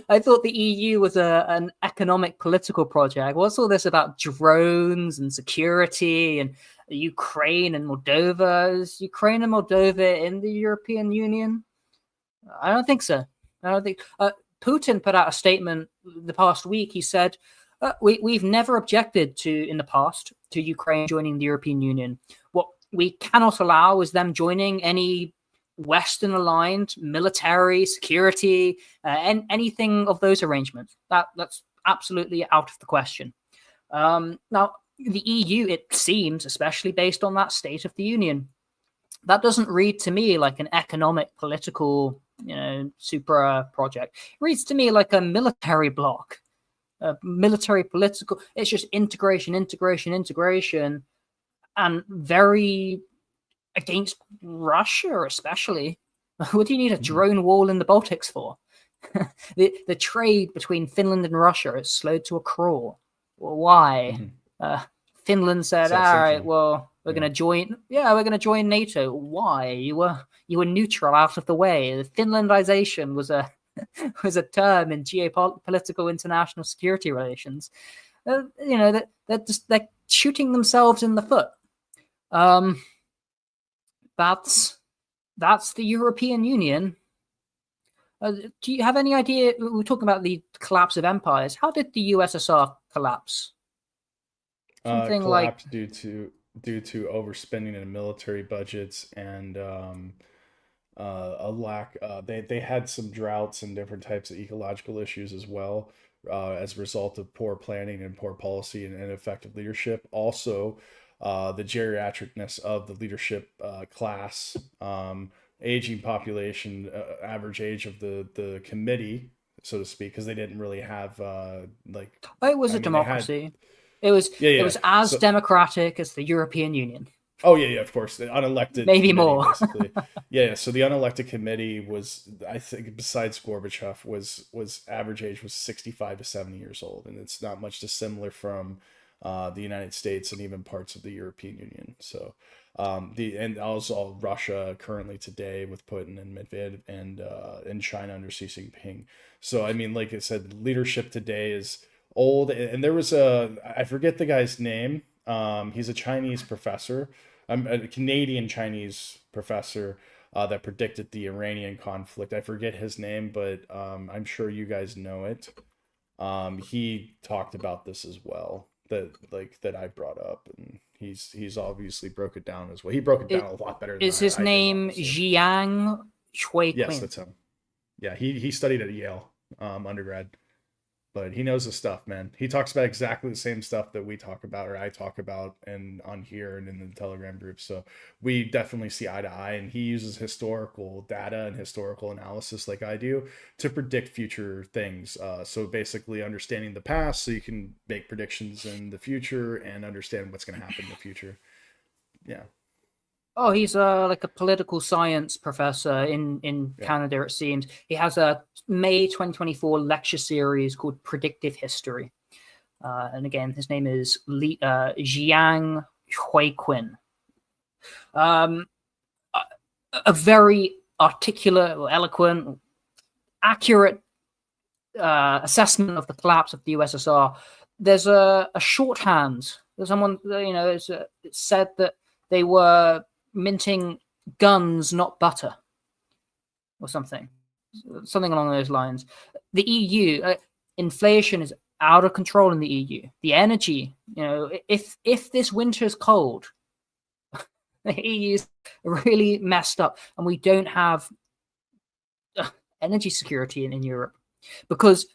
I thought the EU was an economic political project. What's all this about drones and security and Ukraine and Moldova? Is Ukraine and Moldova in the European Union? I don't think so. I don't think. Putin put out a statement the past week. He said, we've never objected in the past to Ukraine joining the European Union. What we cannot allow is them joining any Western aligned military, security, and anything of those arrangements. That's absolutely out of the question. Now, the EU, it seems, especially based on that State of the Union, that doesn't read to me like an economic, political, super project. It reads to me like a military bloc, a military political. It's just integration, and very against Russia, especially. What do you need a drone wall in the Baltics for? the trade between Finland and Russia is slowed to a crawl. Well, why? Finland said, "All right, well, we're going to join. Yeah, we're going to join NATO." Why? You were neutral, out of the way. The Finlandization was a term in geopolitical international security relations. They're shooting themselves in the foot. That's the European Union. Do you have any idea? We're talking about the collapse of empires. How did the USSR collapse? Something collapsed due to overspending in military budgets and a lack. They had some droughts and different types of ecological issues as well, as a result of poor planning and poor policy and ineffective leadership. Also, the geriatricness of the leadership class, aging population, average age of the committee, so to speak, because they didn't really have it was a democracy. It was as democratic as the European Union. Oh yeah, of course. The unelected, maybe more. Basically. So the unelected committee was, I think, besides Gorbachev, was average age was 65 to 70 years old, and it's not much dissimilar from the United States and even parts of the European Union. So and also Russia currently today with Putin and Medvedev, and China under Xi Jinping. So I mean, like I said, leadership today is old. And there was I forget the guy's name. He's a Chinese professor, a Canadian Chinese professor that predicted the Iranian conflict. I forget his name, but I'm sure you guys know it. He talked about this as well, that I brought up, and he's obviously broke it down as well. He broke it down a lot better. Is his name Jiang Shuiquin? Yes, that's him. Yeah, he studied at Yale undergrad. But he knows the stuff, man. He talks about exactly the same stuff that we talk about, or I talk about, and on here and in the Telegram group. So we definitely see eye to eye, and he uses historical data and historical analysis, like I do, to predict future things. So basically, understanding the past, so you can make predictions in the future and understand what's going to happen in the future. Yeah. Oh, he's like a political science professor in Canada, it seems. He has a May 2024 lecture series called Predictive History. And again, his name is Jiang Huiquin. A very articulate, eloquent, accurate assessment of the collapse of the USSR. There's a shorthand. There's someone, it's said that they were minting guns, not butter, or something along those lines. The EU, inflation is out of control in the EU. The energy, if this winter is cold, the EU is really messed up, and we don't have energy security in Europe, because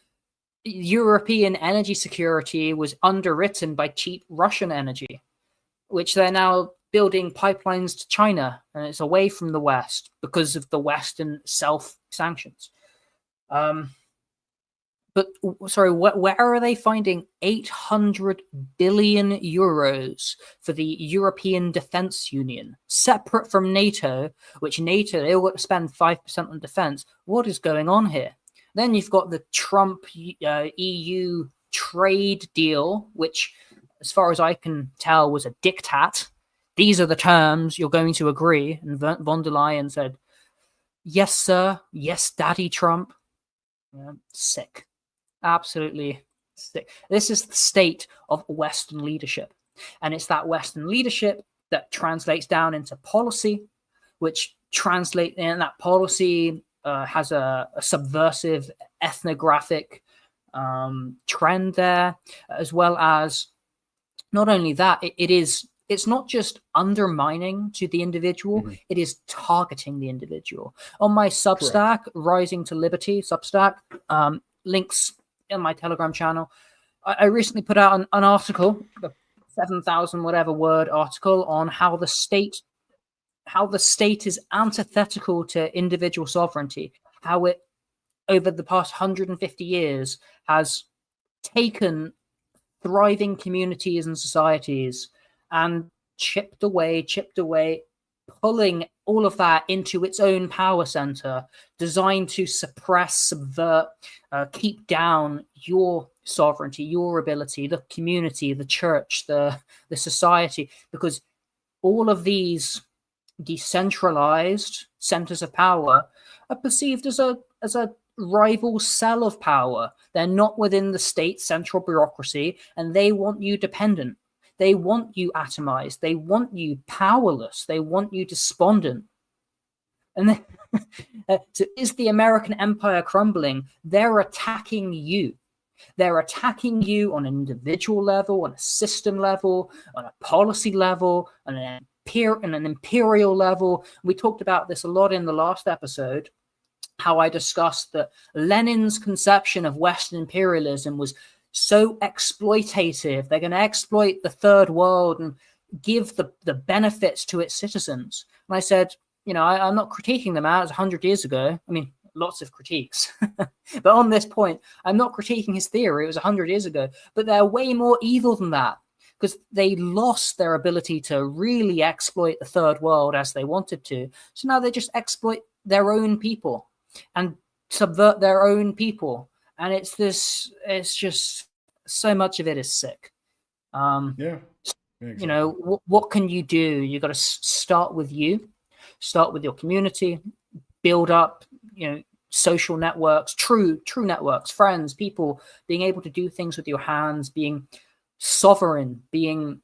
European energy security was underwritten by cheap Russian energy, which they're now building pipelines to China, and it's away from the West because of the Western self-sanctions. But sorry, where are they finding 800 billion euros for the European Defence Union, separate from NATO, which NATO, they all got to spend 5% on defence? What is going on here? Then you've got the Trump EU trade deal, which, as far as I can tell, was a diktat. These are the terms, you're going to agree. And von der Leyen said, yes, sir. Yes, Daddy Trump. Sick. Absolutely sick. This is the state of Western leadership. And it's that Western leadership that translates down into policy, which translate in that policy has a subversive ethnographic trend there, as well as not only that, it's not just undermining to the individual, it is targeting the individual. On my Substack, Rising to Liberty Substack, links in my Telegram channel, I recently put out an article, a 7,000 whatever word article on how the state is antithetical to individual sovereignty, how it over the past 150 years has taken thriving communities and societies and chipped away, pulling all of that into its own power center, designed to suppress, subvert, keep down your sovereignty, your ability, the community, the church, the society, because all of these decentralized centers of power are perceived as a rival cell of power. They're not within the state central bureaucracy, and they want you dependent. They want you atomized. They want you powerless. They want you despondent. And then, so is the American empire crumbling? They're attacking you. They're attacking you on an individual level, on a system level, on a policy level, on an imperial level. We talked about this a lot in the last episode, how I discussed that Lenin's conception of Western imperialism was so exploitative. They're going to exploit the third world and give the benefits to its citizens. And I said, I'm not critiquing them as 100 years ago. I mean, lots of critiques. But on this point, I'm not critiquing his theory. It was 100 years ago. But they're way more evil than that, because they lost their ability to really exploit the third world as they wanted to. So now they just exploit their own people and subvert their own people. And it's just so much of it is sick. Exactly. What can you do? You got to start with you, start with your community, build up, social networks, true networks, friends, people, being able to do things with your hands, being sovereign, being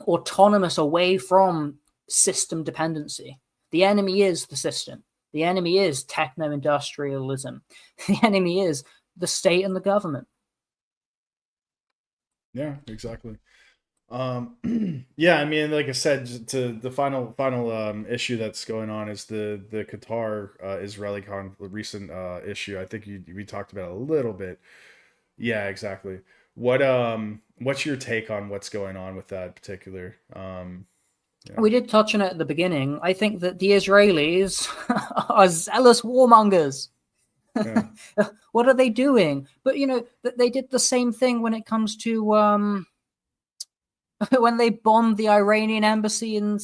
autonomous away from system dependency. The enemy is the system. The enemy is techno-industrialism. The enemy is the state and the government. Yeah, exactly. Yeah, I mean, like I said, to the final issue that's going on is the Qatar Israeli recent issue. I think we talked about it a little bit. Yeah, exactly. What's your take on what's going on with that particular? We did touch on it at the beginning. I think that the Israelis are zealous warmongers. Yeah. What are they doing? But they did the same thing when it comes to when they bombed the Iranian embassy in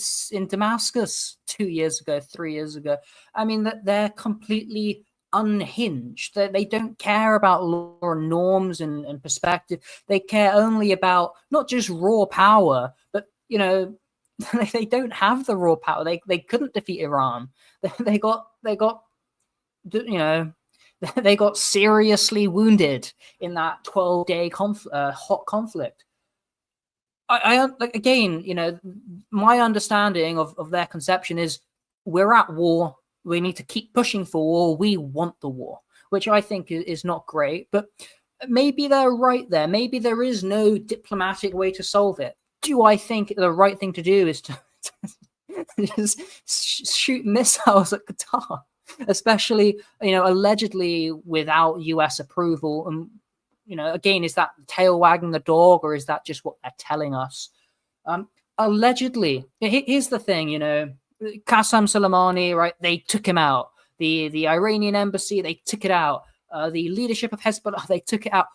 Damascus 3 years ago. I mean, that they're completely unhinged. They don't care about law and norms and perspective. They care only about not just raw power, but they don't have the raw power. They couldn't defeat Iran. They got they got seriously wounded in that 12-day hot conflict. I again, my understanding of their conception is we're at war. We need to keep pushing for war. We want the war, which I think is not great. But maybe they're right there. Maybe there is no diplomatic way to solve it. Do I think the right thing to do is to just shoot missiles at Qatar, especially, allegedly without US approval? And, again, is that the tail wagging the dog, or is that just what they're telling us? Allegedly, here's the thing, Qasem Soleimani, right? They took him out. The Iranian embassy, they took it out. the leadership of Hezbollah, they took it out.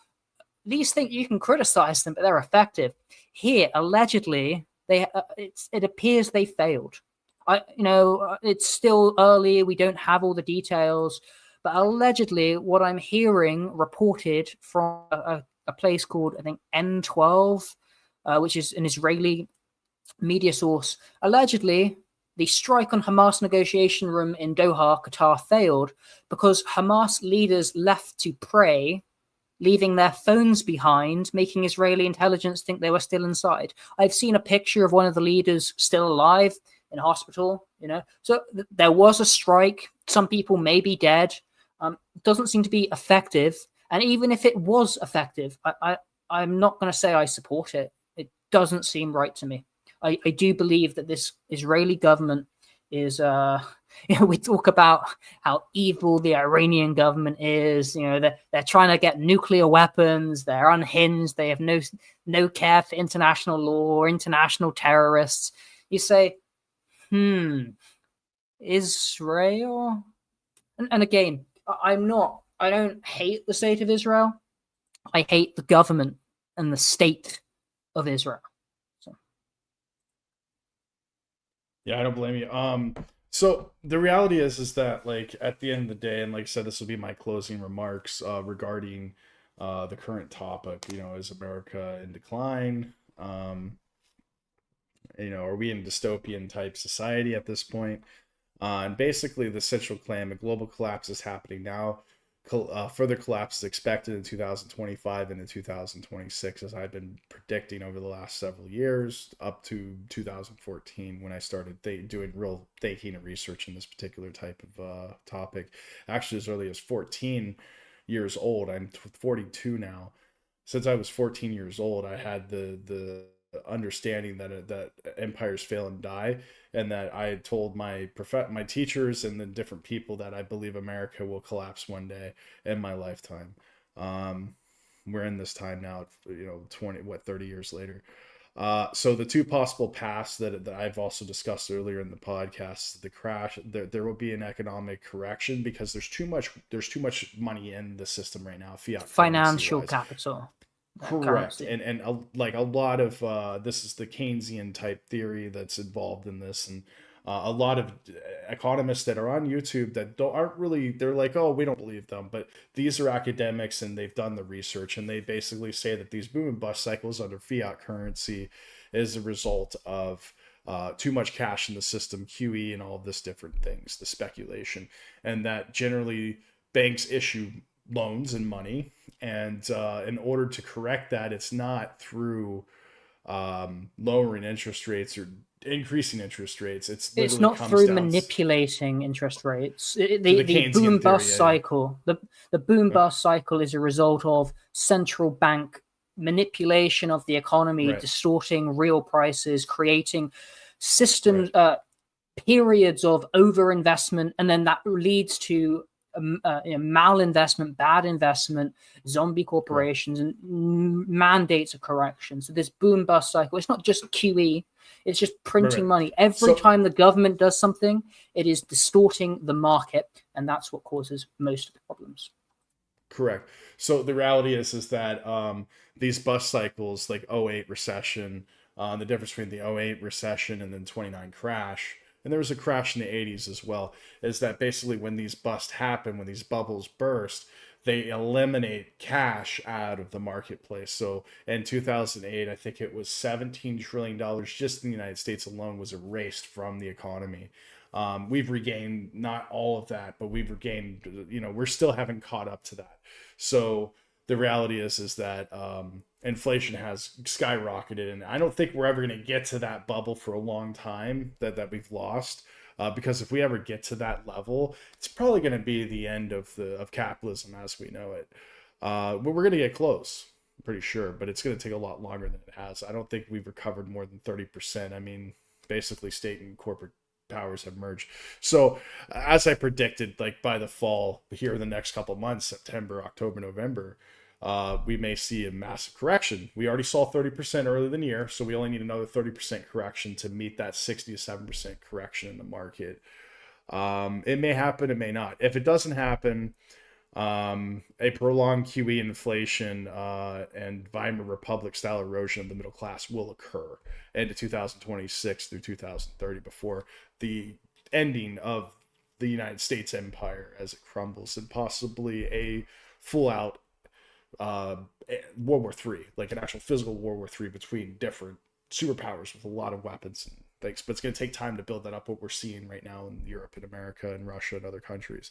These things, you can criticize them, but they're effective. Here, allegedly, it appears they failed. It's still early. We don't have all the details, but allegedly, what I'm hearing reported from a place called, I think, N12, which is an Israeli media source, allegedly, the strike on Hamas negotiation room in Doha, Qatar, failed because Hamas leaders left to pray, leaving their phones behind, making Israeli intelligence think they were still inside. I've seen a picture of one of the leaders still alive in hospital, So there was a strike. Some people may be dead. It doesn't seem to be effective. And even if it was effective, I'm not going to say I support it. It doesn't seem right to me. I do believe that this Israeli government is, we talk about how evil the Iranian government is. They're trying to get nuclear weapons. They're unhinged. They have no care for international law or international terrorists. You say, Israel? And again, I don't hate the state of Israel. I hate the government and the state of Israel. Yeah, I don't blame you. So the reality is that, like, at the end of the day, and like I said, this will be my closing remarks regarding the current topic. Is America in decline? Are we in a dystopian type society at this point? And basically, the central claim: a global collapse is happening now. Further collapse is expected in 2025 and in 2026, as I've been predicting over the last several years, up to 2014 when I started doing real thinking and research in this particular type of topic. Actually, as early as 14 years old. I'm 42 now. Since I was 14 years old, I had the understanding that empires fail and die, and that I had told my teachers and the different people that I believe America will collapse one day in my lifetime. We're in this time now, 30 years later. So the two possible paths that I've also discussed earlier in the podcast: the crash. There will be an economic correction because there's too much money in the system right now. Fiat financial capital. Correct. And a lot of this is the Keynesian type theory that's involved in this, and a lot of economists that are on YouTube that they're like, oh, we don't believe them, but these are academics and they've done the research, and they basically say that these boom and bust cycles under fiat currency is a result of too much cash in the system, QE, and all of this different things, the speculation, and that generally banks issue loans and money, and in order to correct that, it's not through lowering interest rates or increasing interest rates. It's not through manipulating interest rates. The boom bust cycle. The boom bust cycle is a result of central bank manipulation of the economy, distorting real prices, creating systems, periods of overinvestment, and then that leads to malinvestment, bad investment, zombie corporations, and mandates of correction. So this boom bust cycle, it's not just QE, it's just printing money. Every time the government does something, it is distorting the market, and that's what causes most of the problems. Correct. So the reality is that these bust cycles, like 08 recession, the difference between the 08 recession and then 29 crash, and there was a crash in the 80s as well, is that basically when these busts happen, when these bubbles burst, they eliminate cash out of the marketplace. So in 2008, I think it was $17 trillion just in the United States alone was erased from the economy. We've regained not all of that, but we've regained, we still haven't caught up to that. So the reality is that inflation has skyrocketed, and I don't think we're ever going to get to that bubble for a long time that we've lost. Because if we ever get to that level, it's probably going to be the end of capitalism as we know it. But we're going to get close, I'm pretty sure, but it's going to take a lot longer than it has. I don't think we've recovered more than 30%. I mean, basically state and corporate powers have merged. So as I predicted, like by the fall here in the next couple months, September, October, November, we may see a massive correction. We already saw 30% earlier in the year, so we only need another 30% correction to meet that 60 to 7% correction in the market. It may happen, it may not. If it doesn't happen, A prolonged QE inflation and Weimar Republic style erosion of the middle class will occur into 2026 through 2030 before the ending of the United States empire as it crumbles, and possibly a full out uh, World War III, like an actual physical World War III between different superpowers with a lot of weapons and things. But it's going to take time to build that up. What we're seeing right now in Europe and America and Russia and other countries.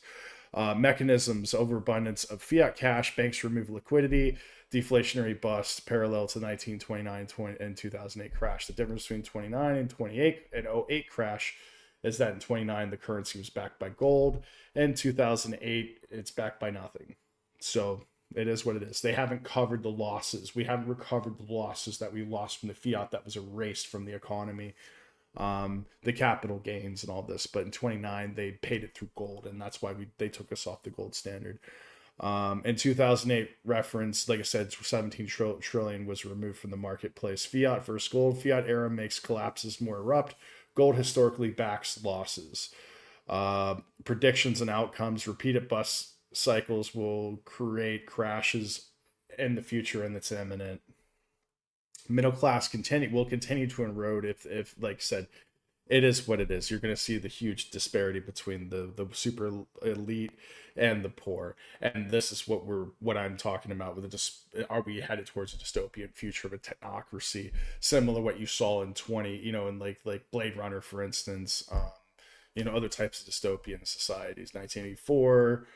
Mechanisms: overabundance of fiat cash, banks remove liquidity, deflationary bust, parallel to 1929 and 2008 crash. The difference between 29 and 28 and '08 crash is that in 29 the currency was backed by gold, and 2008 it's backed by nothing. So it is what it is. They haven't covered the losses. We haven't recovered the losses that we lost from the fiat that was erased from the economy, the capital gains and all this. But in 29, they paid it through gold, and that's why they took us off the gold standard. In 2008 reference, like I said, 17 trillion was removed from the marketplace. Fiat versus gold. Fiat era makes collapses more abrupt. Gold historically backs losses. Predictions and outcomes: repeated bust cycles will create crashes in the future, and it's imminent. Middle class will continue to erode if like I said, it is what it is. You're going to see the huge disparity between the super elite and the poor, and this is what I'm talking about with are we headed towards a dystopian future of a technocracy similar to what you saw in 20, in like Blade Runner, for instance, other types of dystopian societies, 1984,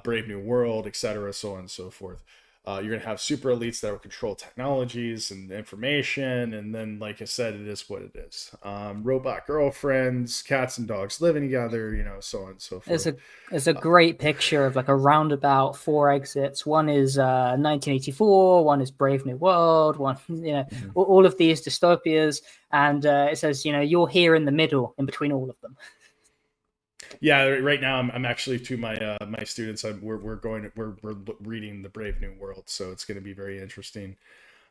Brave New World, etc., so on and so forth. You're going to have super elites that will control technologies and information. And then, like I said, it is what it is. Robot girlfriends, cats and dogs living together, so on and so forth. There's a great picture of like a roundabout, 4 exits. One is 1984, one is Brave New World, one, all of these dystopias. And it says, you're here in the middle, in between all of them. Yeah, right now I'm actually to my my students. We're reading the Brave New World, so it's going to be very interesting.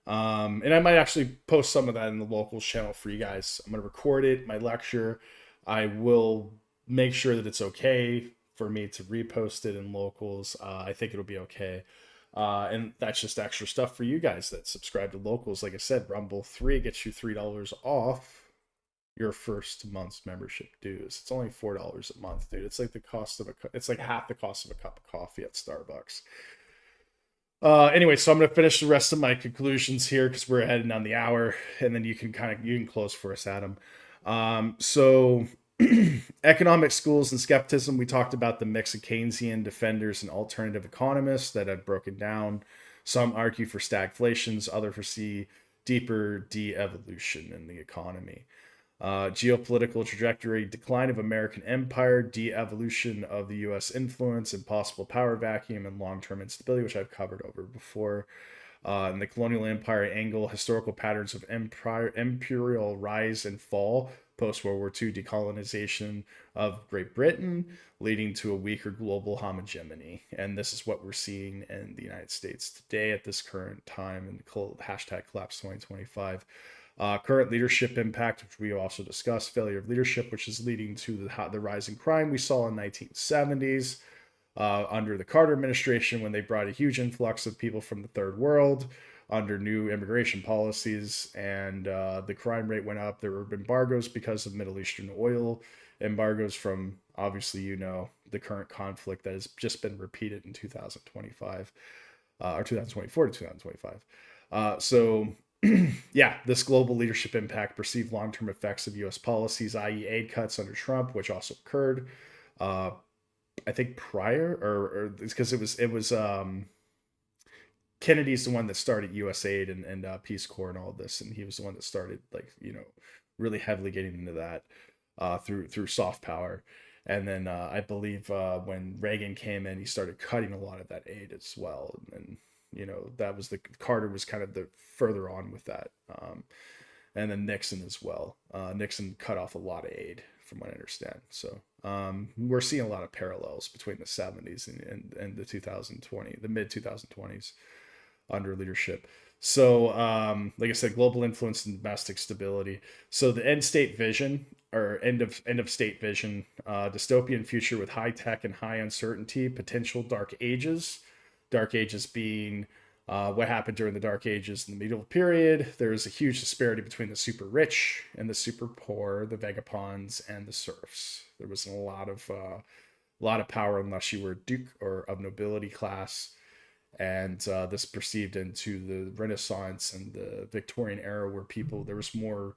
And I might actually post some of that in the locals channel for you guys. I'm going to record it, my lecture. I will make sure that it's okay for me to repost it in locals. I think it'll be okay. And that's just extra stuff for you guys that subscribe to locals. Like I said, Rumble 3 gets you $3 off your first month's membership dues. It's only $4 a month, dude. It's like it's like half the cost of a cup of coffee at Starbucks. Anyway, so I'm gonna finish the rest of my conclusions here because we're heading on the hour, and then you can close for us, Adam. So economic schools and skepticism. We talked about the mix of Keynesian defenders and alternative economists that I've broken down. Some argue for stagflations, others foresee deeper de-evolution in the economy. Geopolitical trajectory: decline of American empire, de-evolution of the U.S. influence, impossible power vacuum, and long-term instability, which I've covered over before. In the colonial empire angle, historical patterns of imperial rise and fall, post-World War II decolonization of Great Britain, leading to a weaker global hegemony. And this is what we're seeing in the United States today at this current time, and hashtag collapse 2025. Current leadership impact, which we also discussed: failure of leadership, which is leading to the rise in crime we saw in 1970s under the Carter administration, when they brought a huge influx of people from the third world under new immigration policies, and the crime rate went up. There were embargoes because of Middle Eastern oil embargoes from, obviously, the current conflict that has just been repeated in 2025 or 2024 to 2025. So yeah, this global leadership impact, perceived long-term effects of U.S. policies, i.e. aid cuts under Trump, which also occurred, I think prior, or it's because it was Kennedy's the one that started USAID and Peace Corps and all of this, and he was the one that started really heavily getting into that through soft power. And then I believe when Reagan came in, he started cutting a lot of that aid as well, and that was Carter was kind of the further on with that, and then Nixon as well. Nixon cut off a lot of aid, from what I understand. So we're seeing a lot of parallels between the 70s and the mid 2020s. under leadership. So, like I said, global influence and domestic stability. So the end state vision, or end of state vision, dystopian future with high tech and high uncertainty, potential dark ages. Dark ages being what happened during the Dark Ages in the medieval period. There was a huge disparity between the super rich and the super poor, the vagabonds and the serfs. There was a lot of power unless you were a duke or of nobility class. And this perceived into the Renaissance and the Victorian era, where there was more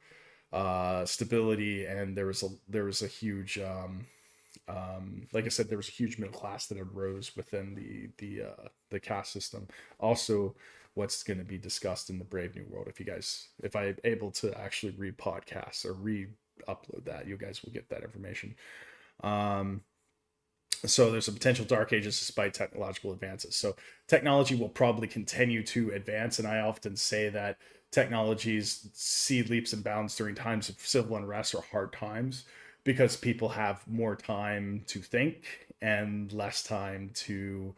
stability, and there was a huge like I said, there was a huge middle class that arose within the caste system. Also, what's going to be discussed in the Brave New World. If I'm able to actually read podcasts or re-upload that, you guys will get that information. So there's a potential dark ages despite technological advances. So technology will probably continue to advance, and I often say that technologies see leaps and bounds during times of civil unrest or hard times, because people have more time to think and less time to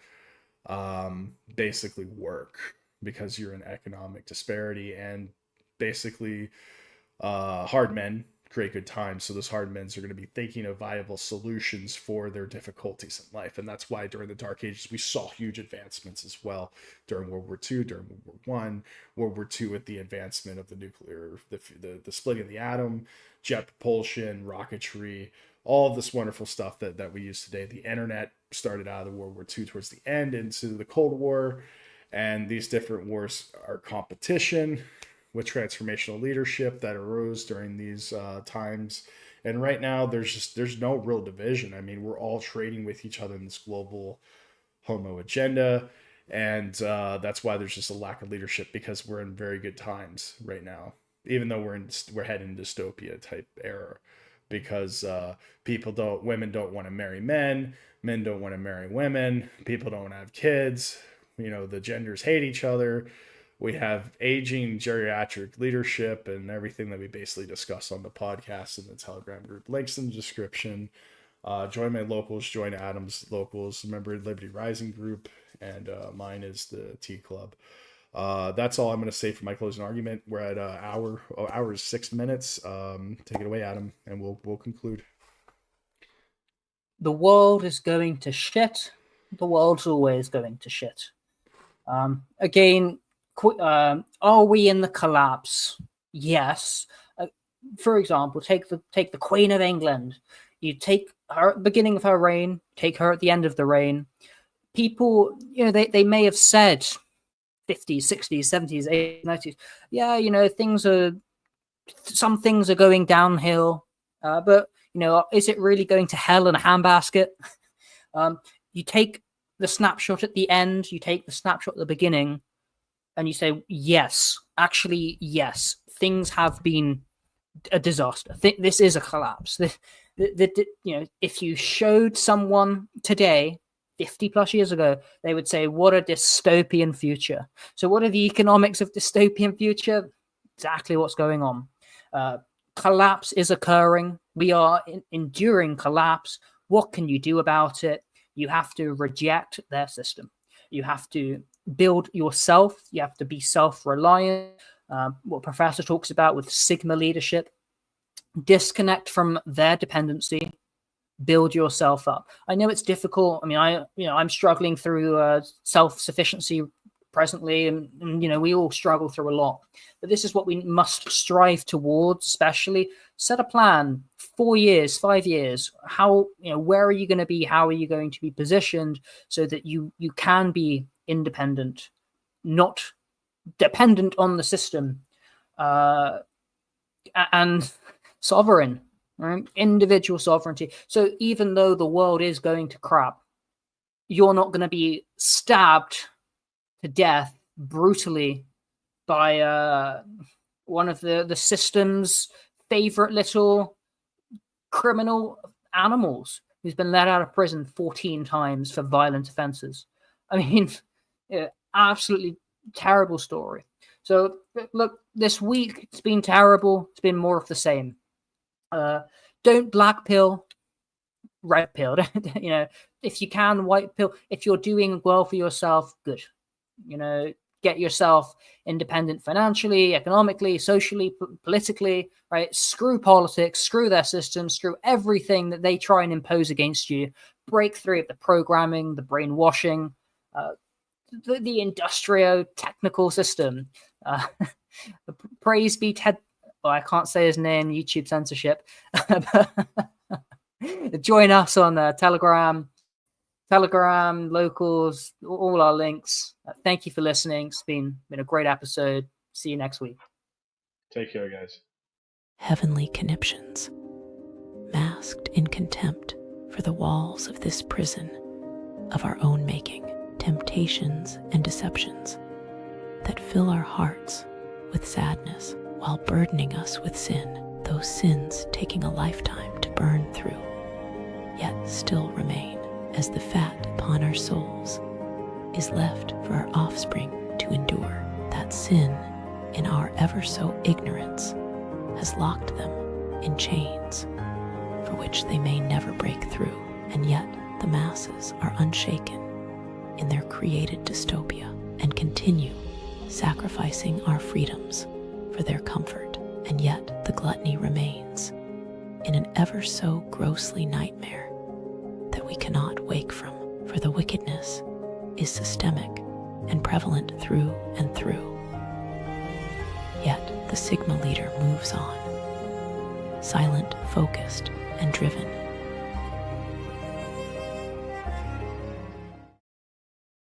basically work, because you're in economic disparity, and basically hard men create good times. So those hard men are going to be thinking of viable solutions for their difficulties in life. And that's why during the Dark Ages, we saw huge advancements as well. During World War II, during World War I, World War II with the advancement of the nuclear, the splitting of the atom, jet propulsion, rocketry, all of this wonderful stuff that we use today. The internet started out of the World War II towards the end into the Cold War. And these different wars are competition with transformational leadership that arose during these times. And right now, there's no real division. I mean, we're all trading with each other in this global homo agenda. And that's why there's just a lack of leadership, because we're in very good times right now, even though we're heading dystopia type era, because women don't want to marry men don't want to marry women, people don't want to have kids, the genders hate each other. We have aging geriatric leadership and everything that we basically discuss on the podcast and the Telegram group. Links in the description. Join my locals, join Adam's locals, member Liberty Rising group, and mine is the T Club. That's all I'm going to say for my closing argument. We're at an hour is 6 minutes. Take it away, Adam, and we'll conclude. The world is going to shit. The world's always going to shit. Again, are we in the collapse? Yes. For example, take the Queen of England. You take her at the beginning of her reign, take her at the end of the reign. People, they may have said 50s, 60s, 70s, 80s, 90s. Yeah, some things are going downhill. But, is it really going to hell in a handbasket? You take the snapshot at the end, you take the snapshot at the beginning, and you say, yes, actually, yes, things have been a disaster. This is a collapse. If you showed someone today, 50 plus years ago, they would say, what a dystopian future. So what are the economics of dystopian future? Exactly what's going on. Collapse is occurring. We are enduring collapse. What can you do about it? You have to reject their system. You have to build yourself. You have to be self-reliant. What Professor talks about with Sigma leadership. Disconnect from their dependency. Build yourself up. I know it's difficult. I mean, I'm struggling through self-sufficiency presently, and we all struggle through a lot. But this is what we must strive towards. Especially set a plan. 4 years, 5 years. How where are you going to be? How are you going to be positioned so that you can be independent, not dependent on the system, and sovereign, right? Individual sovereignty. So even though the world is going to crap, you're not going to be stabbed to death brutally by one of the system's favorite little criminal animals who's been let out of prison 14 times for violent offenses. I mean, absolutely terrible story. So look, this week it's been terrible. It's been more of the same. Don't black pill, red pill. If you can, white pill. If you're doing well for yourself, good. get yourself independent financially, economically, socially, politically, right? Screw politics, screw their systems, screw everything that they try and impose against you. Break through the programming, the brainwashing, the industrio-technical system. Praise be Ted. Well, I can't say his name, YouTube censorship. Join us on Telegram, locals, all our links. Thank you for listening. It's been a great episode. See you next week. Take care, guys. Heavenly conniptions, masked in contempt for the walls of this prison of our own making, temptations and deceptions that fill our hearts with sadness while burdening us with sin, those sins taking a lifetime to burn through, yet still remain as the fat upon our souls is left for our offspring to endure. That sin, in our ever so ignorance, has locked them in chains for which they may never break through, and yet the masses are unshaken in their created dystopia and continue sacrificing our freedoms for their comfort, and yet the gluttony remains in an ever so ghostly nightmare that we cannot wake from, for the wickedness is systemic and prevalent through and through. Yet the Sigma leader moves on, silent, focused, and driven